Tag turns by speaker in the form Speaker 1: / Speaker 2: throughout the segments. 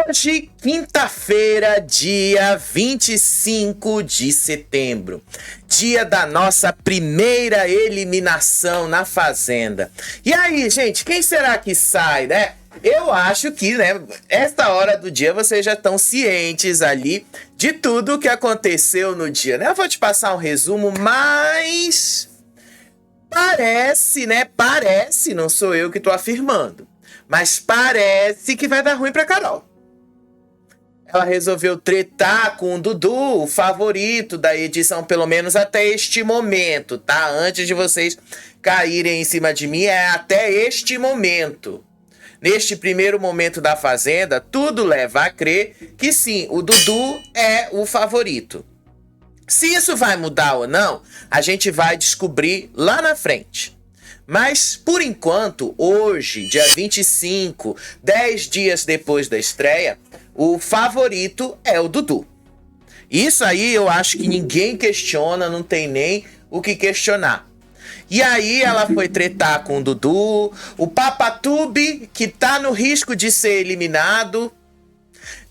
Speaker 1: Hoje, quinta-feira, dia 25 de setembro, dia da nossa primeira eliminação na Fazenda. E aí, gente, quem será que sai, né? Eu acho que, né, esta hora do dia vocês já estão cientes ali de tudo o que aconteceu no dia, né? Eu vou te passar um resumo, mas parece, né? Parece, não sou eu que tô afirmando, mas parece que vai dar ruim pra Carol. Ela resolveu tretar com o Dudu, o favorito da edição, pelo menos até este momento, tá? Antes de vocês caírem em cima de mim, é até este momento. Neste primeiro momento da Fazenda, tudo leva a crer que sim, o Dudu é o favorito. Se isso vai mudar ou não, a gente vai descobrir lá na frente. Mas, por enquanto, hoje, dia 25, 10 dias depois da estreia, o favorito é o Dudu. Isso aí eu acho que ninguém questiona, não tem nem o que questionar. E aí ela foi tretar com o Dudu, o Papatube, que tá no risco de ser eliminado,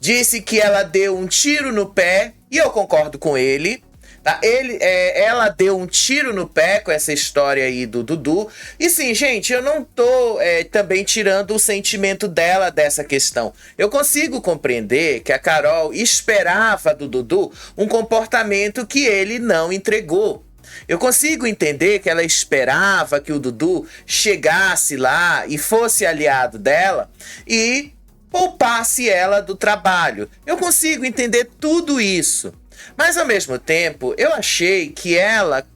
Speaker 1: disse que ela deu um tiro no pé, e eu concordo com ele. Tá? Ela deu um tiro no pé com essa história aí do Dudu. E sim, gente, eu não tô também tirando o sentimento dela dessa questão. Eu consigo compreender que a Carol esperava do Dudu um comportamento que ele não entregou. Eu consigo entender que ela esperava que o Dudu chegasse lá e fosse aliado dela e poupasse ela do trabalho. Eu consigo entender tudo isso. Mas, ao mesmo tempo, eu achei que ela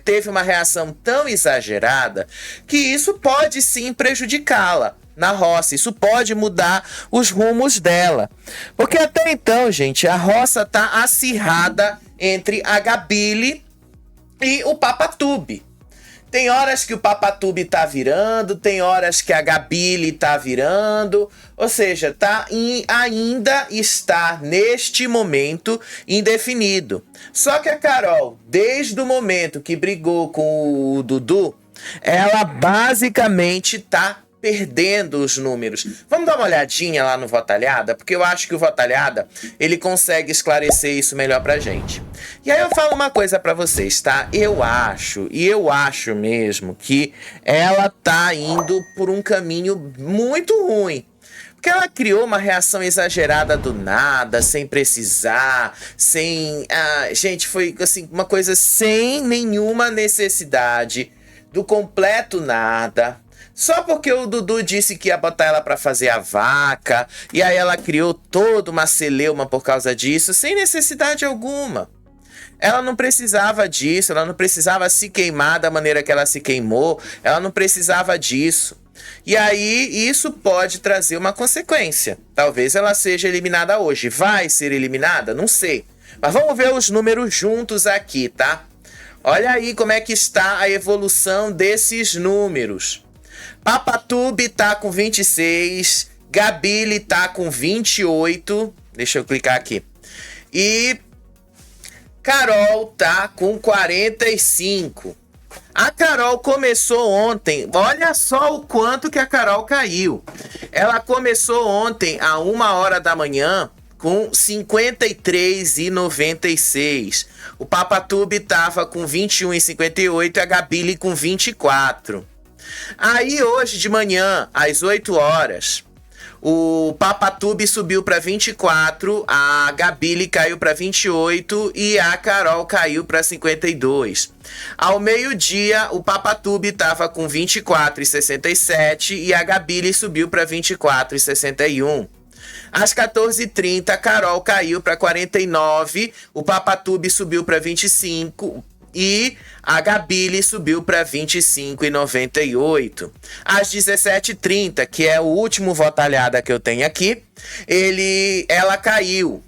Speaker 1: teve uma reação tão exagerada que isso pode sim prejudicá-la na roça. Isso pode mudar os rumos dela. Porque até então, gente, a roça tá acirrada entre a Gabile e o Papatube. Tem horas que o Papatube tá virando, tem horas que a Gabile tá virando, ou seja, ainda está neste momento indefinido. Só que a Carol, desde o momento que brigou com o Dudu, ela basicamente tá perdendo os números. Vamos dar uma olhadinha lá no Votalhada, porque eu acho que o Votalhada, ele consegue esclarecer isso melhor pra gente. E aí eu falo uma coisa pra vocês, tá? Eu acho mesmo que ela tá indo por um caminho muito ruim. Porque ela criou uma reação exagerada do nada, sem precisar, gente, foi assim, uma coisa sem nenhuma necessidade, do completo nada. Só porque o Dudu disse que ia botar ela pra fazer a vaca, e aí ela criou toda uma celeuma por causa disso, sem necessidade alguma. Ela não precisava disso, ela não precisava se queimar da maneira que ela se queimou, ela não precisava disso. E aí isso pode trazer uma consequência. Talvez ela seja eliminada hoje. Vai ser eliminada? Não sei. Mas vamos ver os números juntos aqui, tá? Olha aí como é que está a evolução desses números. Papatube tá com 26, Gabile tá com 28, deixa eu clicar aqui, e Carol tá com 45. A Carol começou ontem, olha só o quanto que a Carol caiu. Ela começou ontem a 1h da manhã com 53,96. O Papatube tava com 21,58 e a Gabile com 24. Aí hoje de manhã, às 8 horas, o Papatube subiu para 24, a Gabile caiu para 28 e a Carol caiu para 52. Ao meio-dia, o Papatube estava com 24,67 e a Gabile subiu para 24,61. Às 14h30, a Carol caiu para 49, o Papatube subiu para 25 e a Gabile subiu para 25,98. Às 17h30, que é o último Votalhada que eu tenho aqui, ela caiu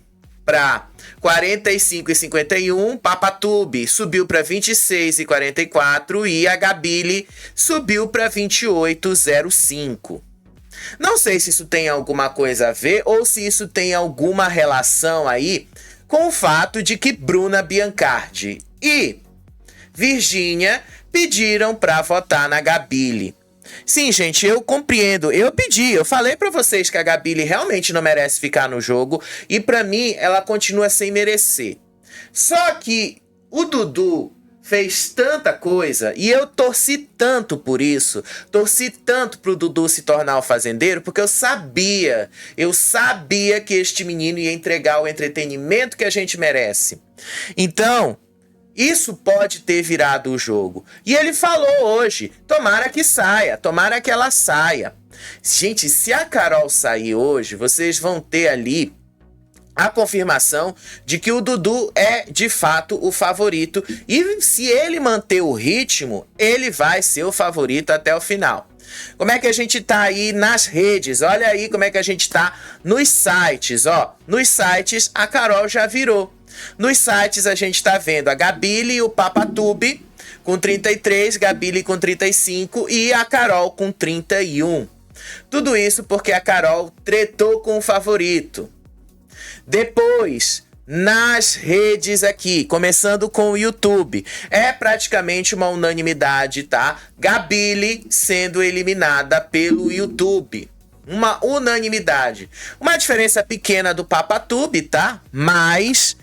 Speaker 1: para 45,51, Papatube subiu para 26,44 e a Gabile subiu para 28,05. Não sei se isso tem alguma coisa a ver ou se isso tem alguma relação aí com o fato de que Bruna Biancardi e Virgínia pediram para votar na Gabile. Sim, gente, eu compreendo. Eu falei pra vocês que a Gabi realmente não merece ficar no jogo e pra mim ela continua sem merecer. Só que o Dudu fez tanta coisa e eu torci tanto por isso, torci tanto pro Dudu se tornar o fazendeiro, porque eu sabia que este menino ia entregar o entretenimento que a gente merece. Então, isso pode ter virado o jogo. E ele falou hoje, tomara que saia, tomara que ela saia. Gente, se a Carol sair hoje, vocês vão ter ali a confirmação de que o Dudu é de fato o favorito. E se ele manter o ritmo, ele vai ser o favorito até o final. Como é que a gente tá aí nas redes? Olha aí como é que a gente tá nos sites, ó. Nos sites a Carol já virou. Nos sites a gente tá vendo a Gabile e o Papatube com 33, Gabile com 35 e a Carol com 31. Tudo isso porque a Carol tretou com o favorito. Depois, nas redes aqui, começando com o YouTube, é praticamente uma unanimidade, tá? Gabile sendo eliminada pelo YouTube. Uma unanimidade. Uma diferença pequena do Papatube, tá? Mas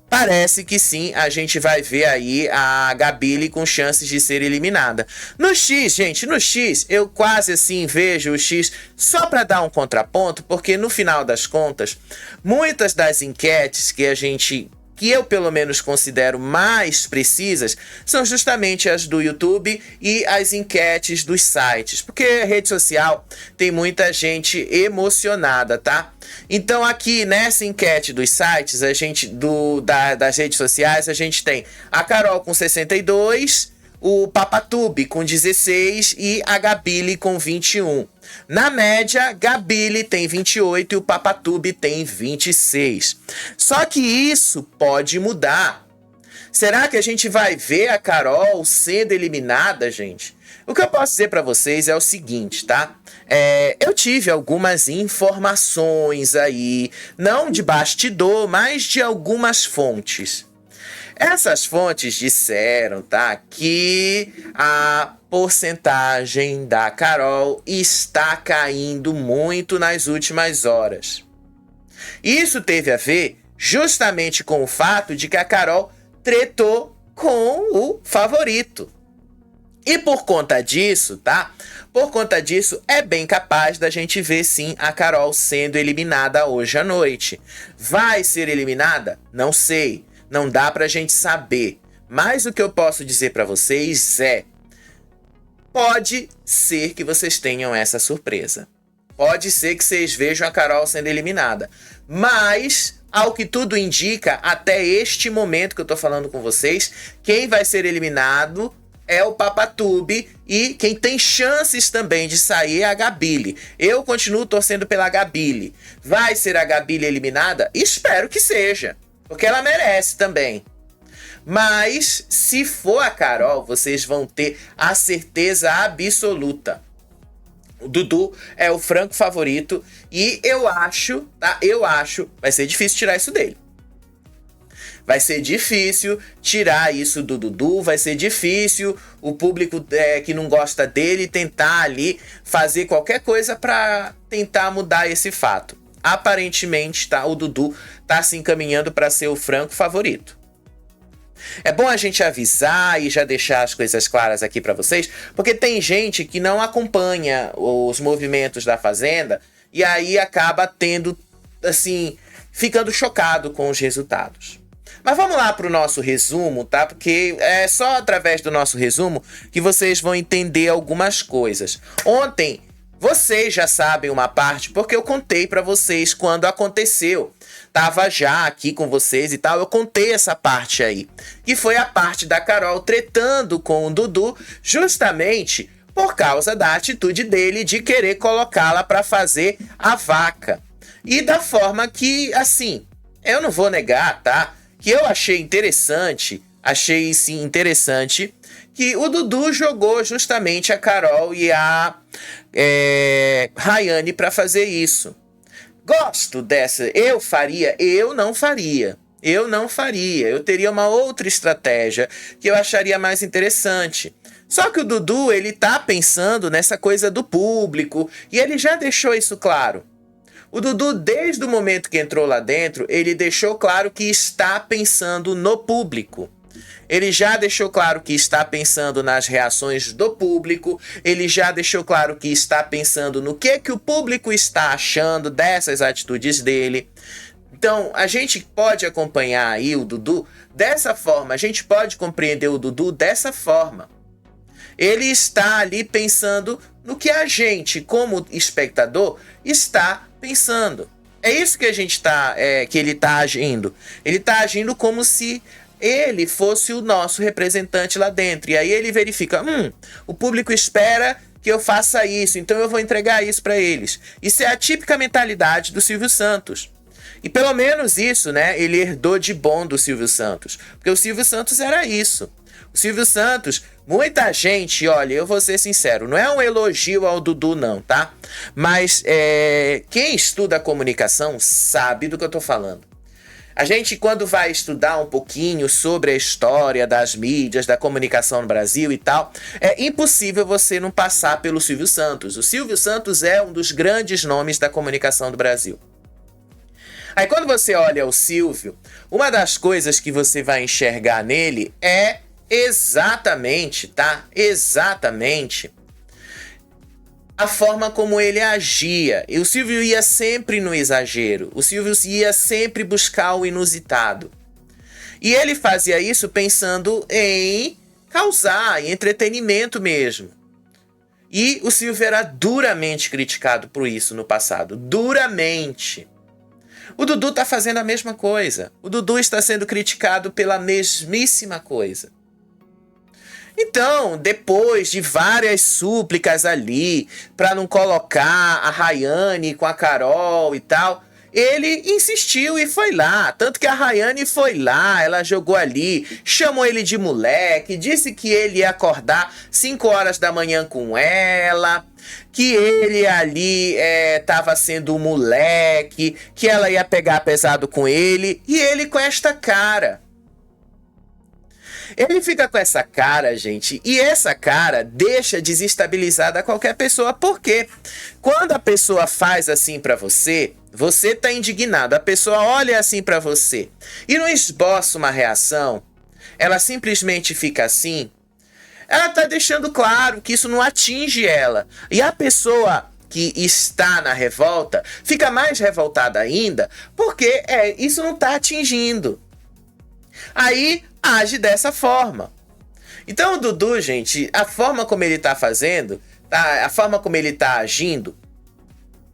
Speaker 1: parece que sim, a gente vai ver aí a Gabile com chances de ser eliminada. No X, gente, no X, eu quase assim vejo o X só para dar um contraponto, porque no final das contas, muitas das enquetes que eu pelo menos considero mais precisas, são justamente as do YouTube e as enquetes dos sites, porque a rede social tem muita gente emocionada, tá? Então aqui nessa enquete dos sites, das redes sociais, a gente tem a Carol com 62, o Papatube com 16 e a Gabile com 21. Na média, Gabile tem 28 e o Papatube tem 26. Só que isso pode mudar. Será que a gente vai ver a Carol sendo eliminada, gente? O que eu posso dizer para vocês é o seguinte, tá? Eu tive algumas informações aí, não de bastidor, mas de algumas fontes. Essas fontes disseram, tá, que a porcentagem da Carol está caindo muito nas últimas horas. Isso teve a ver justamente com o fato de que a Carol tretou com o favorito. E por conta disso, tá? Por conta disso, é bem capaz da gente ver sim a Carol sendo eliminada hoje à noite. Vai ser eliminada? Não sei. Não dá pra gente saber. Mas o que eu posso dizer pra vocês é: pode ser que vocês tenham essa surpresa. Pode ser que vocês vejam a Carol sendo eliminada. Mas, ao que tudo indica, até este momento que eu tô falando com vocês, quem vai ser eliminado é o Papatube e quem tem chances também de sair é a Gabile. Eu continuo torcendo pela Gabile. Vai ser a Gabile eliminada? Espero que seja, porque ela merece também. Mas, se for a Carol, vocês vão ter a certeza absoluta. O Dudu é o franco favorito e eu acho, vai ser difícil tirar isso dele. Vai ser difícil tirar isso do Dudu, vai ser difícil o público que não gosta dele tentar ali fazer qualquer coisa para tentar mudar esse fato. Aparentemente, tá, o Dudu tá se encaminhando para ser o franco favorito. É bom a gente avisar e já deixar as coisas claras aqui para vocês, porque tem gente que não acompanha os movimentos da Fazenda e aí acaba tendo, assim, ficando chocado com os resultados. Mas vamos lá para o nosso resumo, tá? Porque é só através do nosso resumo que vocês vão entender algumas coisas. Ontem, vocês já sabem uma parte, porque eu contei para vocês quando aconteceu. Tava já aqui com vocês e tal, eu contei essa parte aí. Que foi a parte da Carol tretando com o Dudu, justamente por causa da atitude dele de querer colocá-la para fazer a vaca. E da forma que, assim, eu não vou negar, tá? Que eu achei interessante, que o Dudu jogou justamente a Carol e a Rayane para fazer isso. Gosto dessa. Eu faria? Eu não faria. Eu teria uma outra estratégia que eu acharia mais interessante. Só que o Dudu, ele tá pensando nessa coisa do público e ele já deixou isso claro. O Dudu, desde o momento que entrou lá dentro, ele deixou claro que está pensando no público. Ele já deixou claro que está pensando nas reações do público, ele já deixou claro que está pensando no que o público está achando dessas atitudes dele. Então, a gente pode acompanhar aí o Dudu dessa forma, a gente pode compreender o Dudu dessa forma. Ele está ali pensando no que a gente, como espectador, está pensando. É isso que a gente que ele está agindo. Ele está agindo como se ele fosse o nosso representante lá dentro. E aí ele verifica, o público espera que eu faça isso, então eu vou entregar isso para eles. Isso é a típica mentalidade do Silvio Santos. E pelo menos isso, né, ele herdou de bom do Silvio Santos. Porque o Silvio Santos era isso. O Silvio Santos, muita gente, olha, eu vou ser sincero, não é um elogio ao Dudu não, tá? Mas quem estuda comunicação sabe do que eu tô falando. A gente, quando vai estudar um pouquinho sobre a história das mídias, da comunicação no Brasil e tal, é impossível você não passar pelo Silvio Santos. O Silvio Santos é um dos grandes nomes da comunicação do Brasil. Aí quando você olha o Silvio, uma das coisas que você vai enxergar nele é exatamente, tá? Exatamente a forma como ele agia. E o Silvio ia sempre no exagero. O Silvio ia sempre buscar o inusitado. E ele fazia isso pensando em causar, em entretenimento mesmo. E o Silvio era duramente criticado por isso no passado. Duramente. O Dudu tá fazendo a mesma coisa. O Dudu está sendo criticado pela mesmíssima coisa. Então, depois de várias súplicas ali para não colocar a Rayane com a Carol e tal, ele insistiu e foi lá. Tanto que a Rayane foi lá, ela jogou ali, chamou ele de moleque, disse que ele ia acordar 5 horas da manhã com ela, que ele ali tava sendo um moleque, que ela ia pegar pesado com ele, e ele com esta cara. Ele fica com essa cara, gente, e essa cara deixa desestabilizada qualquer pessoa, porque quando a pessoa faz assim pra você, você tá indignado, a pessoa olha assim pra você e não esboça uma reação, ela simplesmente fica assim, ela tá deixando claro que isso não atinge ela. E a pessoa que está na revolta fica mais revoltada ainda, porque isso não tá atingindo. Aí age dessa forma. Então o Dudu, gente, a forma como ele tá fazendo, a forma como ele tá agindo,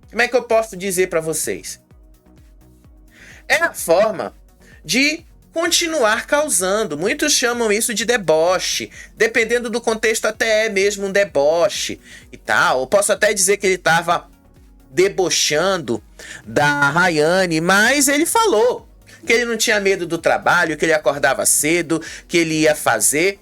Speaker 1: como é que eu posso dizer pra vocês? É a forma de continuar causando. Muitos chamam isso de deboche. Dependendo do contexto, até é mesmo um deboche e tal. Eu posso até dizer que ele tava debochando da Rayane, mas ele falou que ele não tinha medo do trabalho, que ele acordava cedo, que ele ia fazer.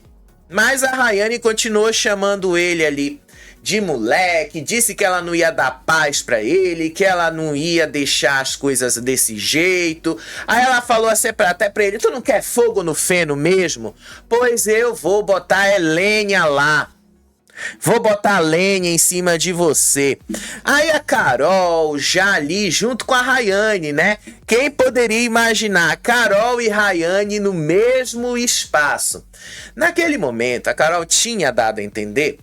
Speaker 1: Mas a Rayane continuou chamando ele ali de moleque, disse que ela não ia dar paz pra ele, que ela não ia deixar as coisas desse jeito. Aí ela falou assim até pra ele, tu não quer fogo no feno mesmo? Pois eu vou botar lenha lá. Vou botar lenha em cima de você. Aí a Carol já ali junto com a Rayane, né? Quem poderia imaginar Carol e Rayane no mesmo espaço? Naquele momento, a Carol tinha dado a entender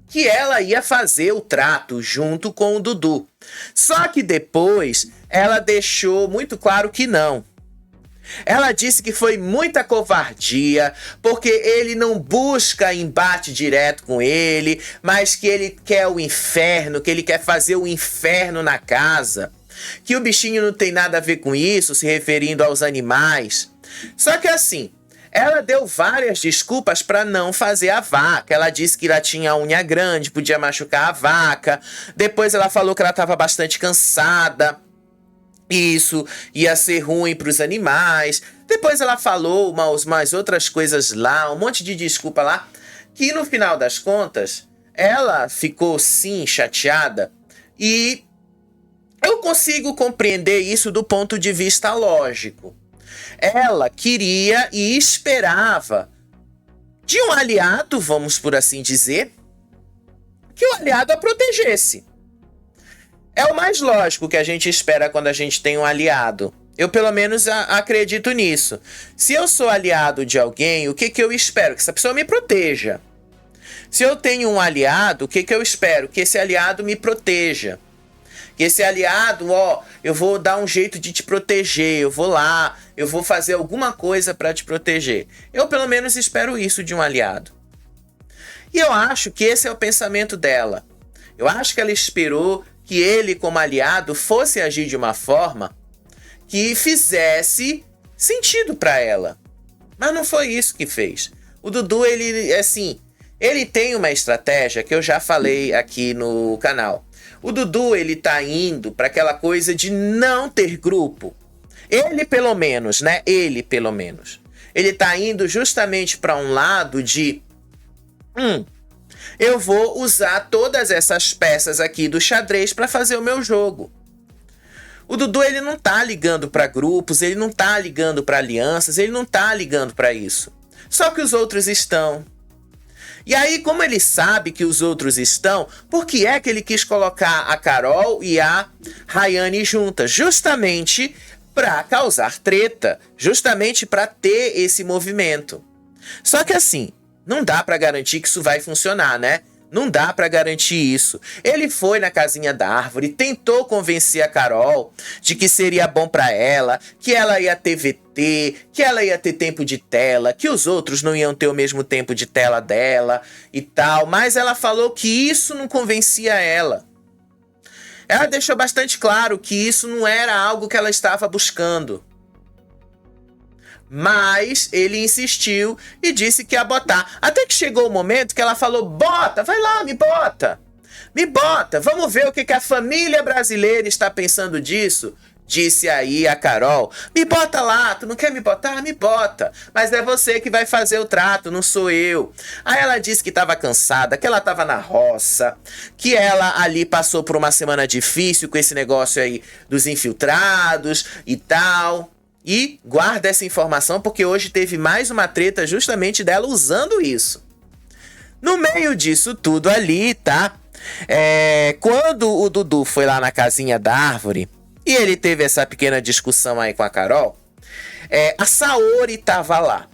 Speaker 1: que ela ia fazer o trato junto com o Dudu. Só que depois ela deixou muito claro que não. Ela disse que foi muita covardia, porque ele não busca embate direto com ele, mas que ele quer o inferno, que ele quer fazer o inferno na casa. Que o bichinho não tem nada a ver com isso, se referindo aos animais. Só que assim, ela deu várias desculpas para não fazer a vaca. Ela disse que ela tinha a unha grande, podia machucar a vaca. Depois ela falou que ela estava bastante cansada. Isso ia ser ruim para os animais. Depois ela falou umas outras coisas lá, um monte de desculpa lá, que no final das contas ela ficou sim chateada. E eu consigo compreender isso do ponto de vista lógico. Ela queria e esperava de um aliado, vamos por assim dizer, que o aliado a protegesse. É o mais lógico que a gente espera quando a gente tem um aliado. Eu, pelo menos, acredito nisso. Se eu sou aliado de alguém, o que eu espero? Que essa pessoa me proteja. Se eu tenho um aliado, o que eu espero? Que esse aliado me proteja. Que esse aliado, eu vou dar um jeito de te proteger, eu vou lá, eu vou fazer alguma coisa para te proteger. Eu, pelo menos, espero isso de um aliado. E eu acho que esse é o pensamento dela. Eu acho que ela esperou que ele, como aliado, fosse agir de uma forma que fizesse sentido para ela. Mas não foi isso que fez. O Dudu, ele tem uma estratégia que eu já falei aqui no canal. O Dudu, ele tá indo para aquela coisa de não ter grupo. Ele, pelo menos, né? Ele tá indo justamente para um lado de... eu vou usar todas essas peças aqui do xadrez para fazer o meu jogo. O Dudu, ele não tá ligando para grupos, ele não tá ligando para alianças, ele não tá ligando para isso. Só que os outros estão. E aí, como ele sabe que os outros estão, por que é que ele quis colocar a Carol e a Rayane juntas? Justamente para causar treta, justamente para ter esse movimento. Só que assim, não dá para garantir que isso vai funcionar, né? Não dá para garantir isso. Ele foi na casinha da árvore, tentou convencer a Carol de que seria bom para ela, que ela ia ter VT, que ela ia ter tempo de tela, que os outros não iam ter o mesmo tempo de tela dela e tal, mas ela falou que isso não convencia ela. Ela deixou bastante claro que isso não era algo que ela estava buscando. Mas ele insistiu e disse que ia botar. Até que chegou o momento que ela falou: bota, vai lá, me bota. Me bota, vamos ver o que a família brasileira está pensando disso. Disse aí a Carol: me bota lá, tu não quer me botar? Me bota. Mas é você que vai fazer o trato, não sou eu. Aí ela disse que estava cansada, que ela estava na roça, que ela ali passou por uma semana difícil com esse negócio aí dos infiltrados e tal. E guarda essa informação porque hoje teve mais uma treta justamente dela usando isso. No meio disso tudo ali, tá? Quando o Dudu foi lá na casinha da árvore e ele teve essa pequena discussão aí com a Carol, a Saori tava lá.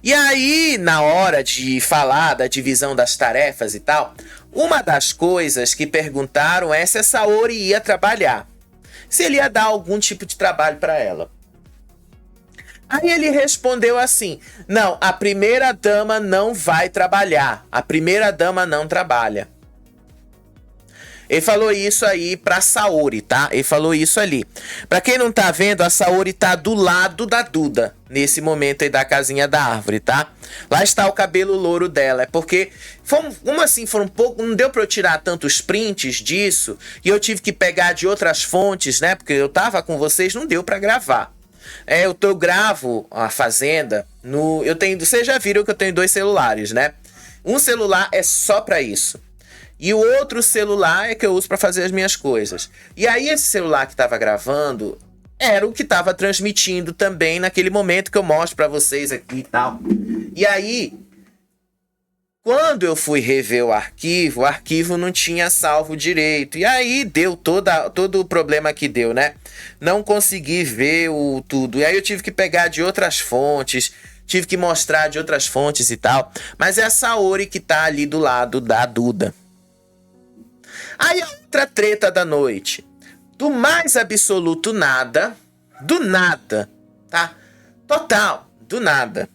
Speaker 1: E aí, na hora de falar da divisão das tarefas e tal, uma das coisas que perguntaram é se a Saori ia trabalhar. Se ele ia dar algum tipo de trabalho para ela. Aí ele respondeu assim: não, a primeira dama não vai trabalhar. A primeira dama não trabalha. Ele falou isso aí pra Saori, tá? Ele falou isso ali. Pra quem não tá vendo, a Saori tá do lado da Duda, nesse momento aí da casinha da árvore, tá? Lá está o cabelo louro dela. É porque, como assim, foram um pouco... Não deu pra eu tirar tantos prints disso. E eu tive que pegar de outras fontes, né? Porque eu tava com vocês, não deu pra gravar. Eu gravo a Fazenda no... Vocês já viram que eu tenho 2 celulares, né? Um celular é só pra isso. E o outro celular é que eu uso para fazer as minhas coisas. E aí esse celular que estava gravando era o que estava transmitindo também naquele momento que eu mostro para vocês aqui e tal. E aí, quando eu fui rever o arquivo não tinha salvo direito. E aí deu todo o problema que deu, né? Não consegui ver tudo. E aí eu tive que pegar de outras fontes, tive que mostrar de outras fontes e tal. Mas é a Saori que tá ali do lado da Duda. Aí a outra treta da noite. Do mais absoluto nada. Do nada. Tá? Total. Do nada.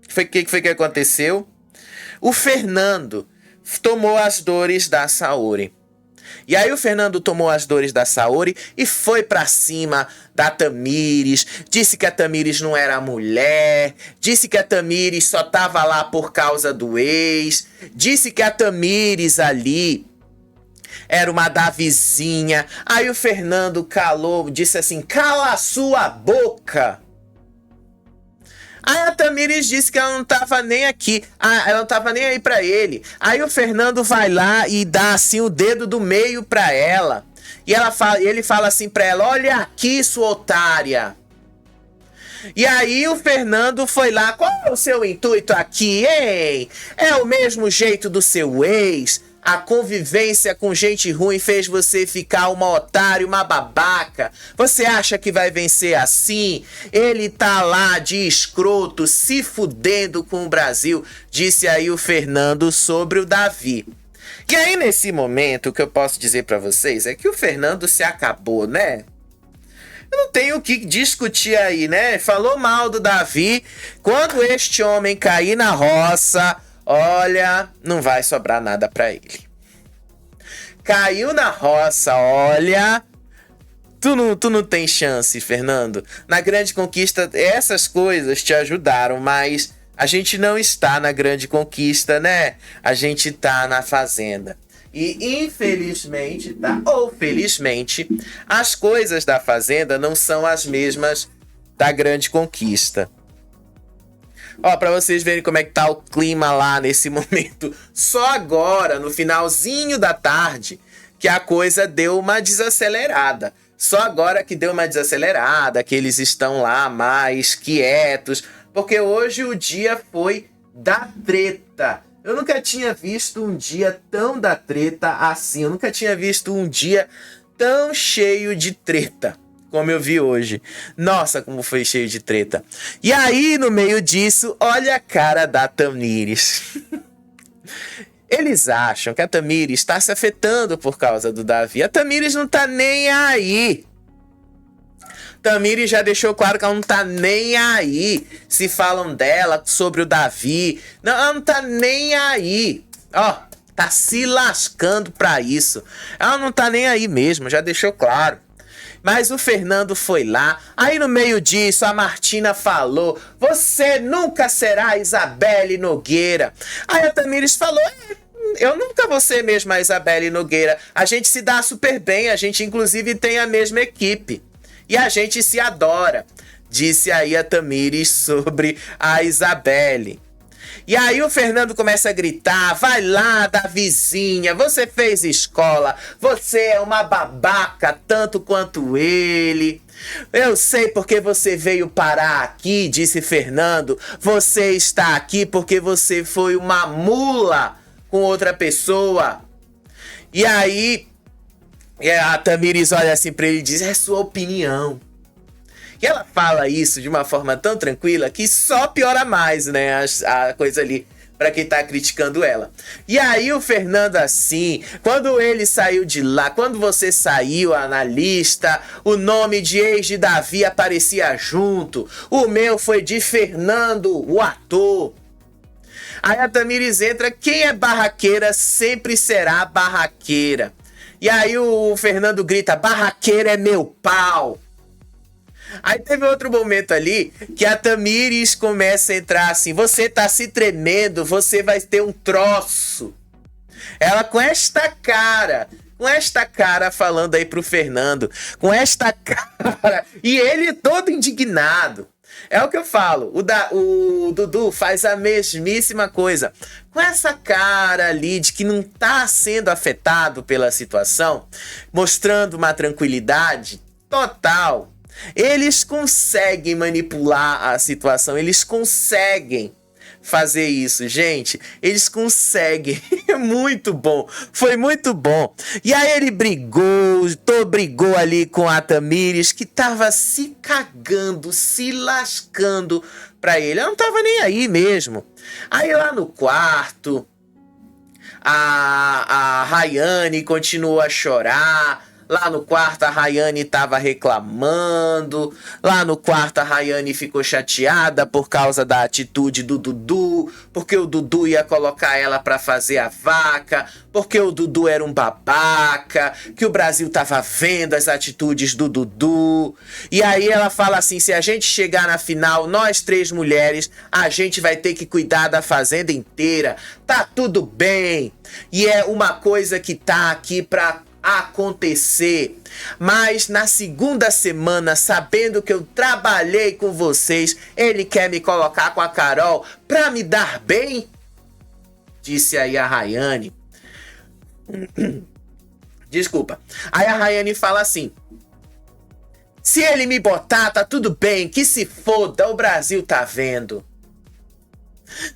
Speaker 1: O que foi que aconteceu? O Fernando tomou as dores da Saori. E aí o Fernando tomou as dores da Saori e foi pra cima da Tamires. Disse que a Tamires não era mulher. Disse que a Tamires só tava lá por causa do ex. Disse que a Tamires ali era uma da vizinha. Aí o Fernando calou, disse assim: cala a sua boca. Aí a Tamires disse que ela não tava nem aqui. Ela não tava nem aí pra ele. Aí o Fernando vai lá e dá assim o dedo do meio pra ela. E ele fala assim pra ela: olha aqui, sua otária. E aí o Fernando foi lá, qual é o seu intuito aqui, hein? É o mesmo jeito do seu ex? A convivência com gente ruim fez você ficar uma otária, uma babaca? Você acha que vai vencer assim? Ele tá lá de escroto, se fudendo com o Brasil, disse aí o Fernando sobre o Davi. E aí nesse momento o que eu posso dizer pra vocês é que o Fernando se acabou, né? Eu não tenho o que discutir aí, né? Falou mal do Davi. Quando este homem cair na roça, olha, não vai sobrar nada pra ele. Caiu na roça, olha, tu não tem chance, Fernando. Na Grande Conquista, essas coisas te ajudaram, mas a gente não está na Grande Conquista, né? A gente tá na Fazenda. E infelizmente, tá? Ou felizmente, as coisas da Fazenda não são as mesmas da Grande Conquista. Ó, pra vocês verem como é que tá o clima lá nesse momento. Só agora, no finalzinho da tarde, que a coisa deu uma desacelerada. Só agora que deu uma desacelerada, que eles estão lá mais quietos. Porque hoje o dia foi da treta. Eu nunca tinha visto um dia tão da treta assim. Eu nunca tinha visto um dia tão cheio de treta como eu vi hoje. Nossa, como foi cheio de treta. E aí, no meio disso, olha a cara da Tamires. Eles acham que a Tamires está se afetando por causa do Davi. A Tamires não tá nem aí. Tamires já deixou claro que ela não tá nem aí. Se falam dela sobre o Davi. Não, ela não tá nem aí. Ó, tá se lascando pra isso. Ela não tá nem aí mesmo, já deixou claro. Mas o Fernando foi lá. Aí no meio disso a Martina falou: você nunca será Isabelle Nogueira. Aí a Tamires falou: eu nunca vou ser mesmo a Isabelle Nogueira. A gente se dá super bem. A gente inclusive tem a mesma equipe. E a gente se adora, disse aí a Tamires sobre a Isabelle. E aí o Fernando começa a gritar: vai lá, Davizinha, você fez escola, você é uma babaca tanto quanto ele. Eu sei porque você veio parar aqui, disse Fernando. Você está aqui porque você foi uma mula com outra pessoa. E aí a Tamires olha assim pra ele e diz: é sua opinião. E ela fala isso de uma forma tão tranquila que só piora mais, né, a coisa ali pra quem tá criticando ela. E aí o Fernando assim, quando ele saiu de lá, quando você saiu na lista, o nome de ex de Davi aparecia junto. O meu foi de Fernando, o ator. Aí a Tamires entra: quem é barraqueira sempre será barraqueira. E aí o Fernando grita: barraqueira é meu pau. Aí teve outro momento ali que a Tamires começa a entrar assim: você tá se tremendo, você vai ter um troço. Ela com esta cara falando aí pro Fernando, com esta cara, e ele todo indignado. É o que eu falo, o Dudu faz a mesmíssima coisa. Com essa cara ali de que não tá sendo afetado pela situação, mostrando uma tranquilidade total. Eles conseguem manipular a situação, eles conseguem fazer isso, gente. Eles conseguem. É muito bom. Foi muito bom. E aí ele brigou ali com a Tamires, que tava se cagando, se lascando pra ele. Ela não tava nem aí mesmo. Aí lá no quarto, a Rayane continuou a chorar. Lá no quarto a Rayane tava reclamando. Lá no quarto a Rayane ficou chateada por causa da atitude do Dudu, porque o Dudu ia colocar ela pra fazer a vaca, porque o Dudu era um babaca, que o Brasil tava vendo as atitudes do Dudu. E aí ela fala assim: se a gente chegar na final, nós 3 mulheres, a gente vai ter que cuidar da fazenda inteira. Tá tudo bem. E é uma coisa que tá aqui pra acontecer. Mas na segunda semana, sabendo que eu trabalhei com vocês, ele quer me colocar com a Carol pra me dar bem? Disse aí a Rayane. Desculpa. Aí a Rayane fala assim: Se ele me botar, tá tudo bem, que se foda, o Brasil tá vendo.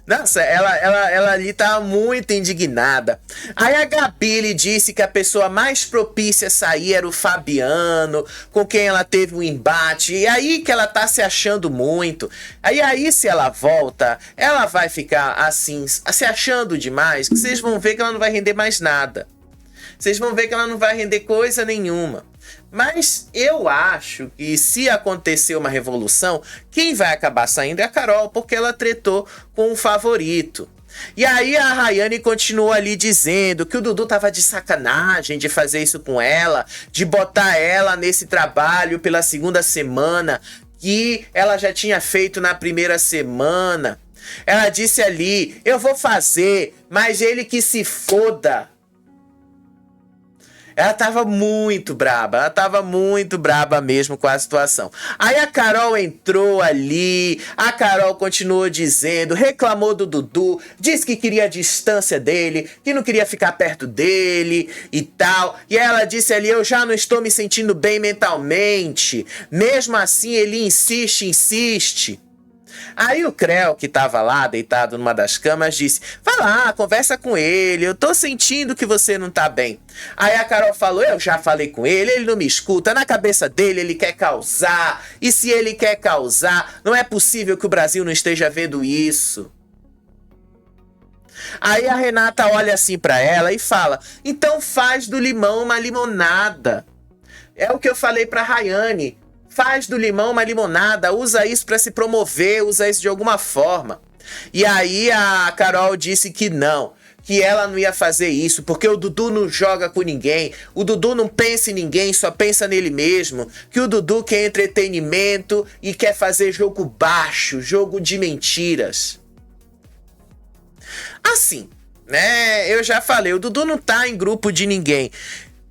Speaker 1: Nossa, ela ali tá muito indignada. Aí a Gabi lhe disse que a pessoa mais propícia a sair era o Fabiano, com quem ela teve um embate. E aí que ela tá se achando muito. Aí se ela volta, ela vai ficar assim, se achando demais, que vocês vão ver que ela não vai render mais nada. Vocês vão ver que ela não vai render coisa nenhuma. Mas eu acho que se acontecer uma revolução, quem vai acabar saindo é a Carol, porque ela tretou com o favorito. E aí a Rayane continuou ali dizendo que o Dudu tava de sacanagem de fazer isso com ela, de botar ela nesse trabalho pela segunda semana, que ela já tinha feito na primeira semana. Ela disse ali, eu vou fazer, mas ele que se foda. Ela tava muito braba mesmo com a situação. Aí a Carol entrou ali, a Carol continuou dizendo, reclamou do Dudu, disse que queria a distância dele, que não queria ficar perto dele e tal. E ela disse ali, eu já não estou me sentindo bem mentalmente. Mesmo assim ele insiste. Aí o Creu, que tava lá, deitado numa das camas, disse, vai lá, conversa com ele, eu tô sentindo que você não tá bem. Aí a Carol falou, eu já falei com ele não me escuta, na cabeça dele ele quer causar, e se ele quer causar, não é possível que o Brasil não esteja vendo isso. Aí a Renata olha assim pra ela e fala, então faz do limão uma limonada. É o que eu falei pra Rayane. Faz do limão uma limonada, usa isso pra se promover, usa isso de alguma forma. E aí a Carol disse que não, que ela não ia fazer isso, porque o Dudu não joga com ninguém, o Dudu não pensa em ninguém, só pensa nele mesmo, que o Dudu quer entretenimento e quer fazer jogo baixo, jogo de mentiras. Assim, né, eu já falei, o Dudu não tá em grupo de ninguém.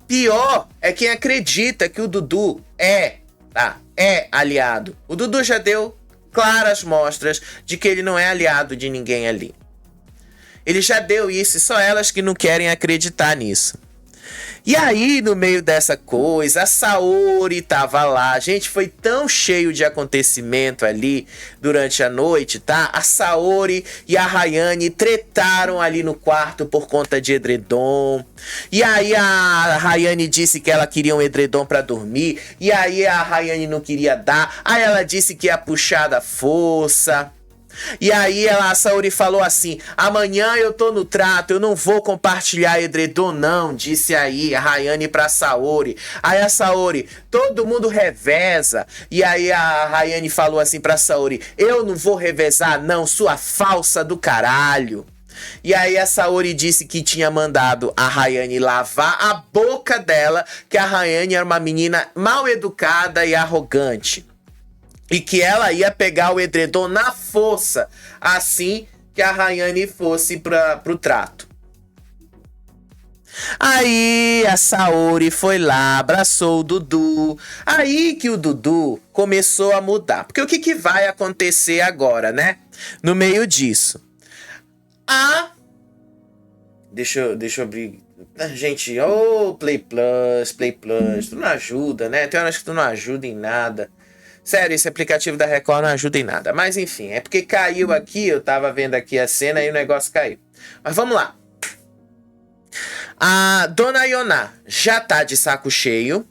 Speaker 1: Pior é quem acredita que o Dudu é aliado. O Dudu já deu claras mostras de que ele não é aliado de ninguém ali. Ele já deu isso e só elas que não querem acreditar nisso. E aí, no meio dessa coisa, a Saori tava lá. Gente, foi tão cheio de acontecimento ali durante a noite, tá? A Saori e a Rayane tretaram ali no quarto por conta de edredom. E aí a Rayane disse que ela queria um edredom pra dormir. E aí a Rayane não queria dar. Aí ela disse que ia puxar da força. E aí a Saori falou assim, amanhã eu tô no trato, eu não vou compartilhar edredom não, disse aí a Rayane pra Saori. Aí a Saori, todo mundo reveza. E aí a Rayane falou assim pra Saori, eu não vou revezar não, sua falsa do caralho. E aí a Saori disse que tinha mandado a Rayane lavar a boca dela, que a Rayane era uma menina mal educada e arrogante. E que ela ia pegar o edredom na força, assim que a Rayane fosse pro trato. Aí a Saori foi lá, abraçou o Dudu. Aí que o Dudu começou a mudar. Porque o que vai acontecer agora, né? No meio disso. Deixa eu abrir. Gente, Play Plus, tu não ajuda, né? Tem horas que tu não ajuda em nada. Sério, esse aplicativo da Record não ajuda em nada. Mas enfim, é porque caiu aqui, eu tava vendo aqui a cena e o negócio caiu. Mas vamos lá. A Dona Ioná já tá de saco cheio.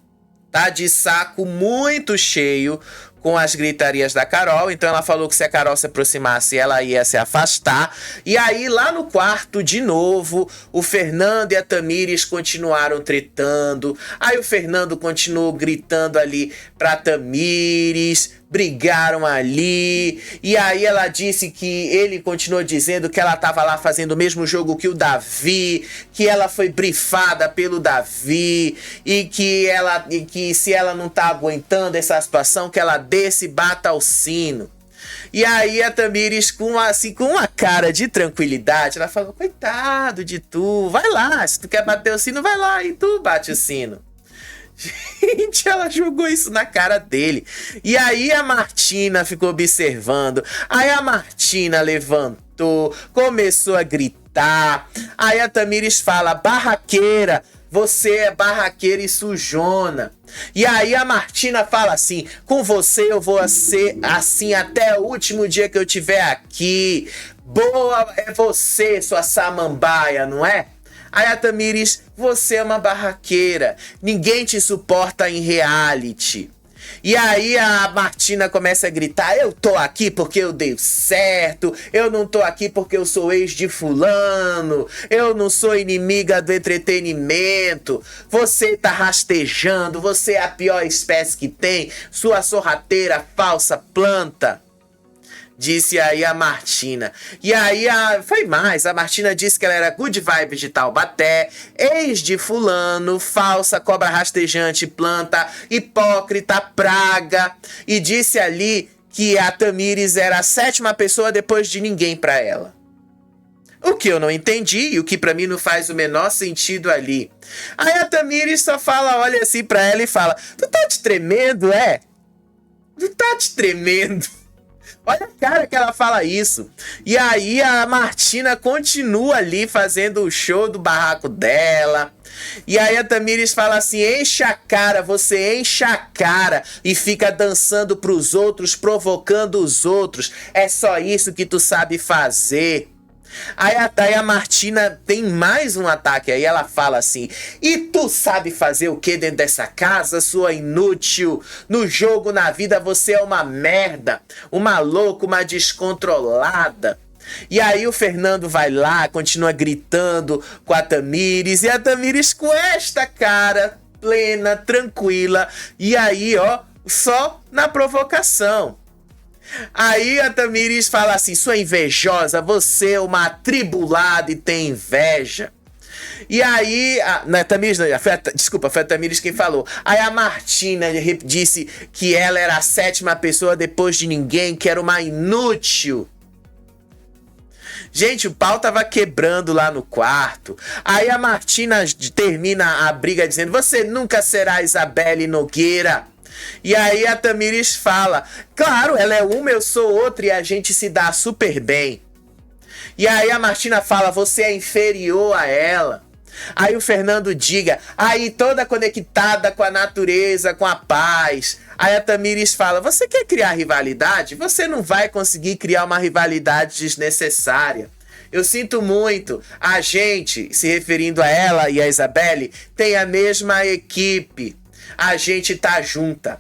Speaker 1: Tá de saco muito cheio com as gritarias da Carol. Então ela falou que se a Carol se aproximasse, ela ia se afastar. E aí lá no quarto, de novo, o Fernando e a Tamires continuaram tretando. Aí o Fernando continuou gritando ali pra Tamires. Brigaram ali. E aí ela disse que ele continuou dizendo que ela tava lá fazendo o mesmo jogo que o Davi, que ela foi brifada pelo Davi e que se ela não tá aguentando essa situação, que ela desce e bata o sino. E aí a Tamires com uma cara de tranquilidade, ela falou, coitado de tu, vai lá, se tu quer bater o sino, vai lá e tu bate o sino. Gente, ela jogou isso na cara dele. E aí a Martina ficou observando. Aí a Martina levantou, começou a gritar. Aí a Tamires fala, barraqueira, você é barraqueira e sujona. E aí a Martina fala assim, com você eu vou ser assim até o último dia que eu estiver aqui. Boa é você, sua samambaia, não é? Aí a Tamires, você é uma barraqueira, ninguém te suporta em reality. E aí a Martina começa a gritar, eu tô aqui porque eu dei certo, eu não tô aqui porque eu sou ex de fulano, eu não sou inimiga do entretenimento, você tá rastejando, você é a pior espécie que tem, sua sorrateira, falsa planta. Disse aí a Martina. E aí foi mais. A Martina disse que ela era good vibes de Taubaté, ex de fulano, falsa, cobra rastejante, planta, hipócrita, praga. E disse ali que a Tamires era a 7ª pessoa depois de ninguém pra ela. O que eu não entendi e o que pra mim não faz o menor sentido ali. Aí a Tamires só fala, olha assim pra ela e fala, tu tá te tremendo, é? Tu tá te tremendo? Olha a cara que ela fala isso. E aí a Martina continua ali fazendo o show do barraco dela. E aí a Tamires fala assim, enche a cara, você enche a cara e fica dançando pros outros, provocando os outros. É só isso que tu sabe fazer. Aí a Martina tem mais um ataque. Aí ela fala assim, e tu sabe fazer o que dentro dessa casa, sua inútil? No jogo, na vida, você é uma merda, uma louca, uma descontrolada. E aí o Fernando vai lá, continua gritando com a Tamires, e a Tamires com esta cara plena, tranquila, e aí ó, só na provocação. Aí a Tamires fala assim, sua invejosa, você é uma atribulada e tem inveja. E aí, Tamires, não, desculpa, foi a Tamires quem falou. Aí a Martina disse que ela era a 7ª pessoa depois de ninguém, que era uma inútil. Gente, o pau tava quebrando lá no quarto. Aí a Martina termina a briga dizendo, você nunca será Isabelle Nogueira. E aí a Tamires fala, claro, ela é uma, eu sou outra e a gente se dá super bem. E aí a Martina fala, você é inferior a ela. Aí o Fernando diga, aí toda conectada com a natureza, com a paz. Aí a Tamires fala, você quer criar rivalidade? Você não vai conseguir criar uma rivalidade desnecessária. Eu sinto muito, a gente, se referindo a ela e a Isabelle, tem a mesma equipe. A gente tá junta.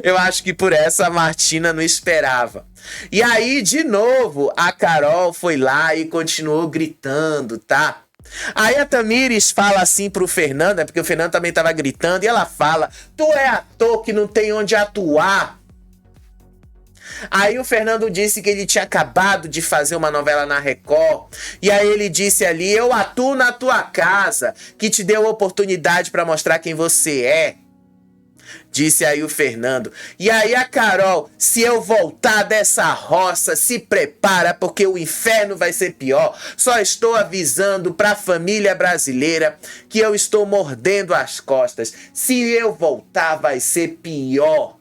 Speaker 1: Eu acho que por essa a Martina não esperava. E aí, de novo, a Carol foi lá e continuou gritando, tá? Aí a Tamires fala assim pro Fernando, né? Porque o Fernando também tava gritando, e ela fala, tu é ator que não tem onde atuar. Aí o Fernando disse que ele tinha acabado de fazer uma novela na Record. E aí ele disse ali, eu atuo na tua casa, que te deu oportunidade pra mostrar quem você é. Disse aí o Fernando. E aí a Carol, se eu voltar dessa roça, se prepara porque o inferno vai ser pior. Só estou avisando pra família brasileira que eu estou mordendo as costas. Se eu voltar vai ser pior.